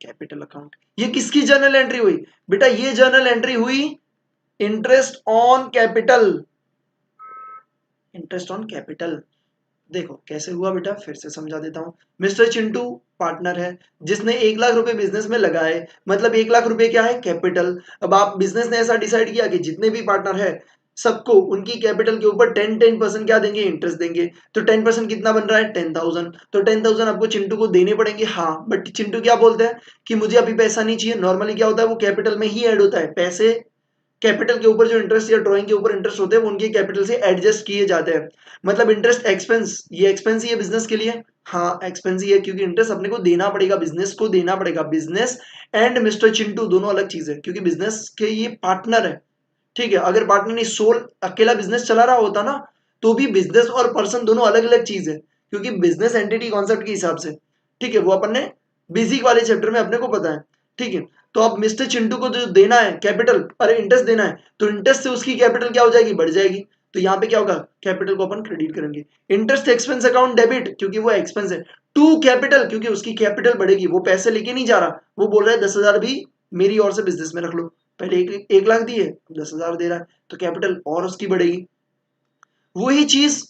capital account. ये किसकी जर्नल एंट्री हुई बेटा? ये जर्नल एंट्री हुई interest on capital. Interest on capital. देखो कैसे हुआ बेटा, फिर से समझा देता हूं। मिस्टर चिंटू पार्टनर है जिसने 1 लाख रुपए बिजनेस में लगाए, मतलब 1 लाख रुपए क्या है? कैपिटल। अब आप बिजनेस ने ऐसा डिसाइड किया कि जितने भी पार्टनर है सबको उनकी कैपिटल के ऊपर 10% क्या देंगे? इंटरेस्ट देंगे। तो 10% कितना बन रहा है? 10,000। तो 10,000 आपको चिंटू को देने पड़ेंगे, हाँ। बट चिंटू क्या बोलते हैं कि मुझे अभी पैसा नहीं चाहिए। नॉर्मली क्या होता है, वो कैपिटल में ही ऐड होता है। पैसे कैपिटल के ऊपर जो इंटरेस्ट या ड्राइंग के ऊपर इंटरेस्ट होते हैं वो उनके कैपिटल से एडजस्ट किए जाते हैं। मतलब इंटरेस्ट एक्सपेंस, ये एक्सपेंस ही है बिजनेस के लिए, हाँ एक्सपेंस ही है, क्योंकि इंटरेस्ट अपने को देना पड़ेगा, बिजनेस को देना पड़ेगा। बिजनेस एंड मिस्टर चिंटू दोनों अलग चीज है, क्योंकि बिजनेस के ये पार्टनर है, ठीक है। अगर पार्टनर ने सोल अकेला बिजनेस चला रहा होता ना तो भी बिजनेस और पर्सन दोनों अलग अलग चीज है, क्योंकि बिजनेस एंटिटी कॉन्सेप्ट के हिसाब से, ठीक है, वो अपन ने बेसिक वाले चैप्टर में अपने को पता है, ठीक है। तो अब मिस्टर चिंटू को जो देना है कैपिटल, अरे इंटरेस्ट देना है, तो इंटरेस्ट से उसकी कैपिटल क्या हो जाएगी? बढ़ जाएगी। तो यहाँ पे क्या होगा? कैपिटल को अपन क्रेडिट करेंगे। इंटरेस्ट एक्सपेंस अकाउंट डेबिट, क्योंकि वो एक्सपेंस है, टू कैपिटल, क्योंकि उसकी कैपिटल बढ़ेगी। वो पैसे लेके नहीं जा रहा, वो बोल रहा है 10,000 भी मेरी ओर से बिजनेस में रख लो। पहले 1 लाख दिए, 10,000 दे रहा है, तो कैपिटल और उसकी बढ़ेगी। वही चीज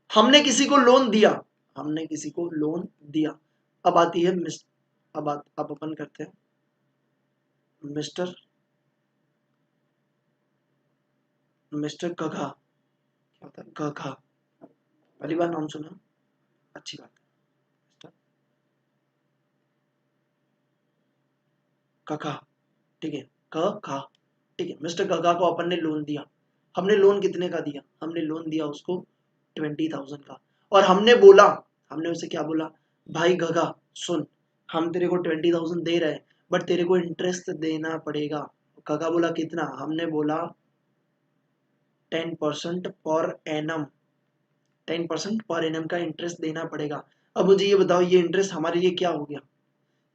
हमने किसी को लोन दिया, हमने किसी को लोन दिया। अब आती है अब अपन करते हैं मिस्टर मिस्टर गधा। क्या होता है? गधा, पहली बार नाम सुना, अच्छी बात है। गधा, ठीक है, गधा, ठीक है। मिस्टर गगा को अपन ने लोन दिया। हमने लोन कितने का दिया? हमने लोन दिया उसको 20,000 का। और हमने बोला, हमने उसे क्या बोला? भाई गगा सुन, हम तेरे को 20,000 दे रहे हैं बट तेरे को इंटरेस्ट देना पड़ेगा। गगा बोला कितना? हमने बोला 10% पर एनम, 10% पर एनम का इंटरेस्ट देना पड़ेगा। अब मुझे ये बताओ, ये इंटरेस्ट हमारे लिए क्या हो गया?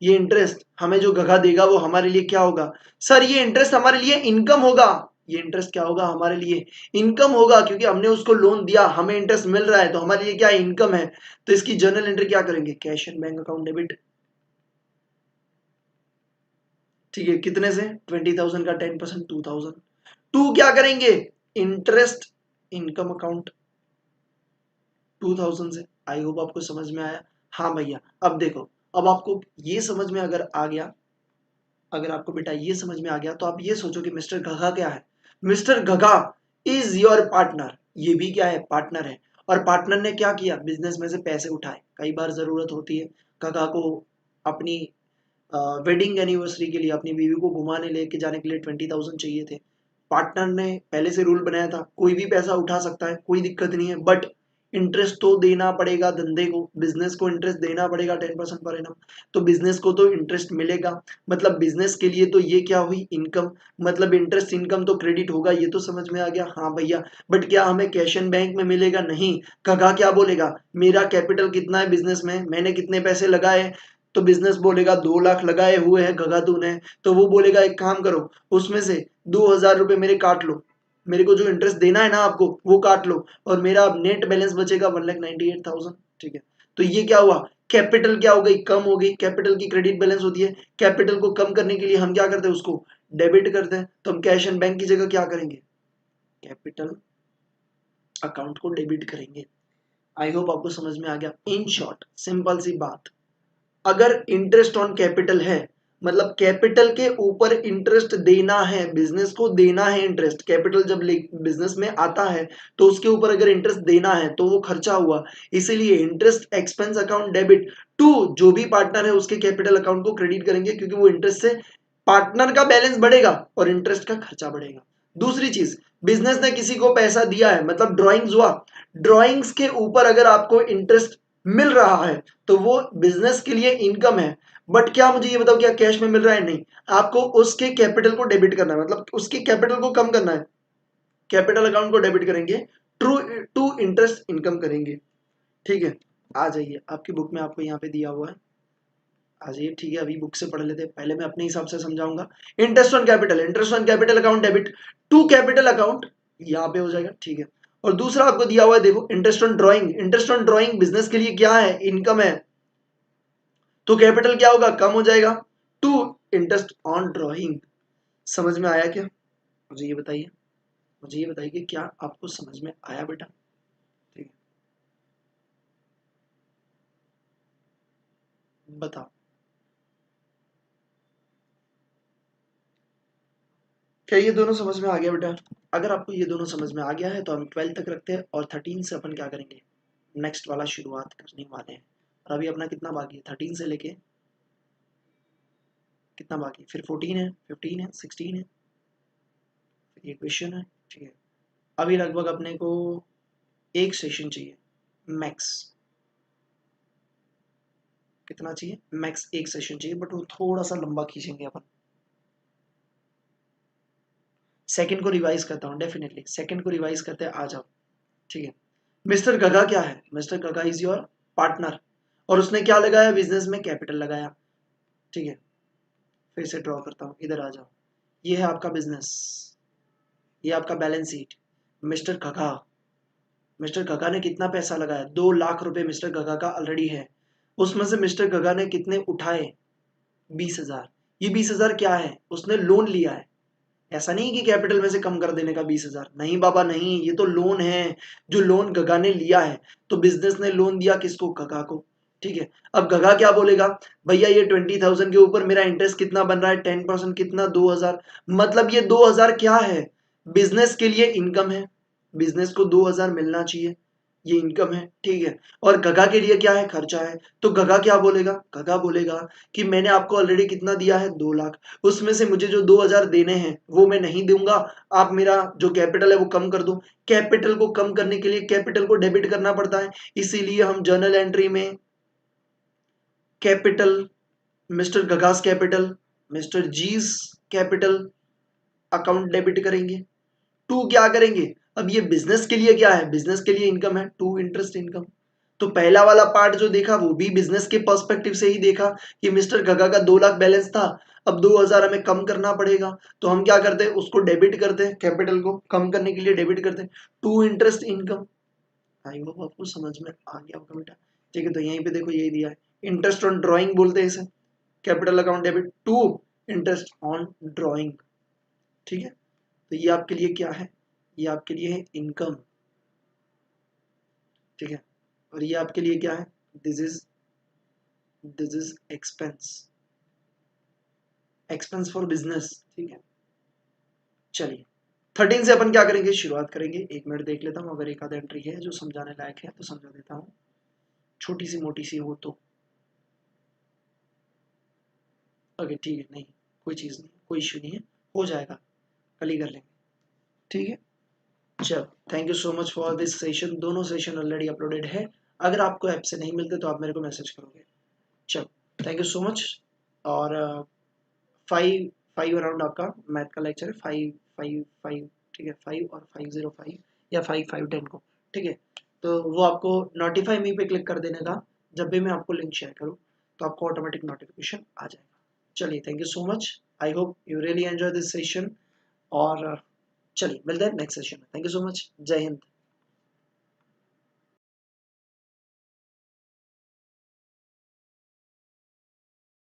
ये इंटरेस्ट हमें जो गगा देगा वो हमारे लिए क्या होगा? सर ये इंटरेस्ट हमारे लिए इनकम होगा। ये इंटरेस्ट क्या होगा? हमारे लिए इनकम होगा, क्योंकि हमने उसको लोन दिया, हमें इंटरेस्ट मिल रहा है, तो हमारे लिए क्या इनकम है। तो इसकी जर्नल एंट्री क्या करेंगे? Cash and bank account debit, ठीक है। कितने से? 20,000 का 10% 2,000। टू क्या करेंगे? इंटरेस्ट इनकम अकाउंट 2,000 से। आई होप आपको समझ में आया। हाँ भैया, अब देखो, अब आपको ये समझ में अगर आ गया, अगर आपको बेटा ये समझ में आ गया तो आप ये सोचो कि मिस्टर गगा क्या है? मिस्टर गगा इज योर पार्टनर। ये भी क्या है? पार्टनर है। और पार्टनर ने क्या किया? बिजनेस में से पैसे उठाए। कई बार जरूरत होती है गगा को अपनी वेडिंग एनिवर्सरी के लिए अपनी बीवी को घुमाने लेके जाने के लिए 20,000 चाहिए थे। पार्टनर ने पहले से रूल बनाया था कोई भी पैसा उठा सकता है, कोई दिक्कत नहीं है, बट इंटरेस्ट तो देना पड़ेगा धंधे को, बिजनेस को इंटरेस्ट देना पड़ेगा 10% पर एनम। तो बिजनेस को तो इंटरेस्ट मिलेगा, मतलब बिजनेस के लिए तो ये क्या हुई? इनकम। मतलब इंटरेस्ट इनकम तो क्रेडिट होगा, ये तो समझ में आ गया, हाँ भैया। बट क्या हमें कैश एंड बैंक में मिलेगा? नहीं। कगा क्या बोलेगा? मेरा कैपिटल कितना है बिजनेस में, मैंने कितने पैसे लगाए? तो बिजनेस बोलेगा 2 लाख लगाए हुए हैं गगा तूने। तो वो बोलेगा एक काम करो, उसमें से 2,000 रुपए मेरे काट लो, मेरे को जो इंटरेस्ट देना है ना आपको वो काट लो, और मेरा अब नेट बैलेंस बचेगा 1,98,000, ठीक है। तो ये क्या हुआ? कैपिटल क्या हो गई, कम हो गई, कैपिटल की क्रेडिट बैलेंस होती है, कैपिटल को कम करने के लिए हम क्या करते हैं, उसको डेबिट करते हैं। तो हम कैश एंड बैंक की जगह क्या करेंगे, कैपिटल अकाउंट को डेबिट करेंगे। आई होप आपको समझ में आ गया। इन शॉर्ट सिंपल सी बात, अगर इंटरेस्ट ऑन कैपिटल है, मतलब कैपिटल के ऊपर इंटरेस्ट देना है, बिजनेस को देना है इंटरेस्ट, कैपिटल जब बिजनेस में आता है तो उसके ऊपर अगर इंटरेस्ट देना है तो वो खर्चा हुआ, इसीलिए interest expense account debit to जो भी पार्टनर है उसके कैपिटल अकाउंट को क्रेडिट करेंगे, क्योंकि वो इंटरेस्ट से पार्टनर का बैलेंस बढ़ेगा और इंटरेस्ट का खर्चा बढ़ेगा। दूसरी चीज, बिजनेस ने किसी को पैसा दिया है, मतलब ड्रॉइंग्स हुआ, ड्रॉइंग्स के ऊपर अगर आपको इंटरेस्ट मिल रहा है तो वो बिजनेस के लिए इनकम है। बट क्या मुझे ये बताओ, क्या कैश में मिल रहा है, नहीं, आपको उसके कैपिटल को डेबिट करना है, मतलब उसके कैपिटल को कम करना है, कैपिटल अकाउंट को डेबिट करेंगे, ट्रू टू इंटरेस्ट इनकम करेंगे। ठीक है, आ जाइए, आपकी बुक में आपको यहाँ पे दिया हुआ है, आ जाइए। ठीक है, अभी बुक से पढ़ लेते हैं, पहले मैं अपने हिसाब से समझाऊंगा। Interest on capital, interest on capital account debit to capital account, यहाँ पे हो जाएगा। ठीक है, और दूसरा आपको दिया हुआ है, देखो, interest on drawing, interest on drawing business के लिए क्या है, इनकम है, तो कैपिटल क्या होगा, कम हो जाएगा, टू इंटरेस्ट ऑन ड्रॉइंग। समझ में आया क्या, मुझे ये बताइए, मुझे ये बताइए कि क्या आपको समझ में आया बेटा। ठीक है, बताओ, क्या ये दोनों समझ में आ गया बेटा। अगर आपको ये दोनों समझ में आ गया है तो हम 12 तक रखते हैं और 13 से अपन क्या करेंगे, नेक्स्ट वाला शुरुआत करने वाले हैं। और अभी अपना कितना बाकी है, 13 से लेके कितना बाकी है, फिर 14 है, 15 है, 16 है, फिर ये क्वेश्चन है। ठीक है, अभी लगभग अपने को एक सेशन चाहिए मैक्स, कितना चाहिए, मैक्स एक सेशन चाहिए, बट वो थोड़ा सा लंबा खींचेंगे अपन। सेकंड को रिवाइज करता हूँ, डेफिनेटली सेकंड को रिवाइज करते हैं, आ जाओ। ठीक है, मिस्टर गगा क्या है, मिस्टर गगा इज योर पार्टनर, और उसने क्या लगाया, बिजनेस में कैपिटल लगाया। ठीक है, फिर से ड्रॉ करता हूँ, इधर आ जाओ, ये है आपका बिजनेस, ये आपका बैलेंस शीट। मिस्टर गगा, मिस्टर गगा ने कितना पैसा लगाया, 2 लाख रुपए मिस्टर गगा का ऑलरेडी है। उसमें से मिस्टर गगा ने कितने उठाए, 20,000। ये 20,000 क्या है, उसने लोन लिया है। ऐसा नहीं कि कैपिटल में से कम कर देने का 20,000, नहीं बाबा नहीं, ये तो लोन है, जो लोन गगा ने लिया है। तो बिजनेस ने लोन दिया किसको, गगा को। ठीक है, अब गगा क्या बोलेगा, भैया ये 20,000 के ऊपर मेरा इंटरेस्ट कितना बन रहा है, 10% कितना, 2,000, मतलब ये 2,000 क्या है, बिजनेस के लिए इनकम है, बिजनेस को 2,000 मिलना चाहिए, ये इनकम है। ठीक है, और गगा के लिए क्या है, खर्चा है। तो गगा क्या बोलेगा, गगा बोलेगा कि मैंने आपको ऑलरेडी कितना दिया है, 2 लाख, उसमें से मुझे जो 2,000 देने हैं वो मैं नहीं दूंगा, आप मेरा जो कैपिटल है वो कम कर दो। कैपिटल को कम करने के लिए कैपिटल को डेबिट करना पड़ता है, इसीलिए हम जर्नल एंट्री में capital, mister Gagas capital, mister जीस कैपिटल अकाउंट डेबिट करेंगे। टू क्या करेंगे, अब ये बिजनेस के लिए क्या है, बिजनेस के लिए इनकम है, टू इंटरेस्ट इनकम। तो पहला वाला पार्ट जो देखा वो भी बिजनेस के पर्सपेक्टिव से ही देखा कि मिस्टर गगा का 2 लाख बैलेंस था, अब 2,000 हमें कम करना पड़ेगा, तो हम क्या करते हैं, उसको डेबिट करते हैं, कैपिटल को कम करने के लिए डेबिट करते हैं, to interest income. I hope आपको समझ में आ गया होगा बेटा। ठीक है, तो यहीं पे देखो यही दिया है, इंटरेस्ट ऑन ड्रॉइंग बोलते हैं इसे, capital account debit to interest on drawing. ठीक है, तो ये आपके लिए क्या है, ये आपके लिए है इनकम। ठीक है, और ये आपके लिए क्या है, this is expense, expense for business. ठीक है, चलिए 13 से अपन क्या करेंगे, शुरुआत करेंगे। 1 मिनट देख लेता हूँ, अगर एक आधा एंट्री है जो समझाने लायक है तो समझा देता हूँ, छोटी सी मोटी सी हो तो। ओके ठीक है, नहीं कोई चीज़ नहीं, कोई इश्यू नहीं है, हो जाएगा, कल ही कर लेंगे। ठीक है, चलो, thank you so much for this session, दोनों सेशन ऑलरेडी अपलोडेड है, अगर आपको ऐप से नहीं मिलते तो आप मेरे को मैसेज करोगे। चलो, थैंक यू सो मच। और 5 अराउंड आपका मैथ का लेक्चर है, 5 ठीक है, 5 और 505 या 5 को। ठीक है, तो वो आपको नोटिफाई मी पे क्लिक कर देने का, जब भी मैं आपको लिंक शेयर करूँ तो आपको ऑटोमेटिक नोटिफिकेशन आ जाएगा। चलिए, thank you so much, I hope you really enjoy this session, और चलिए मिलते हैं नेक्स्ट सेशन में। थैंक यू सो मच, जय हिंद।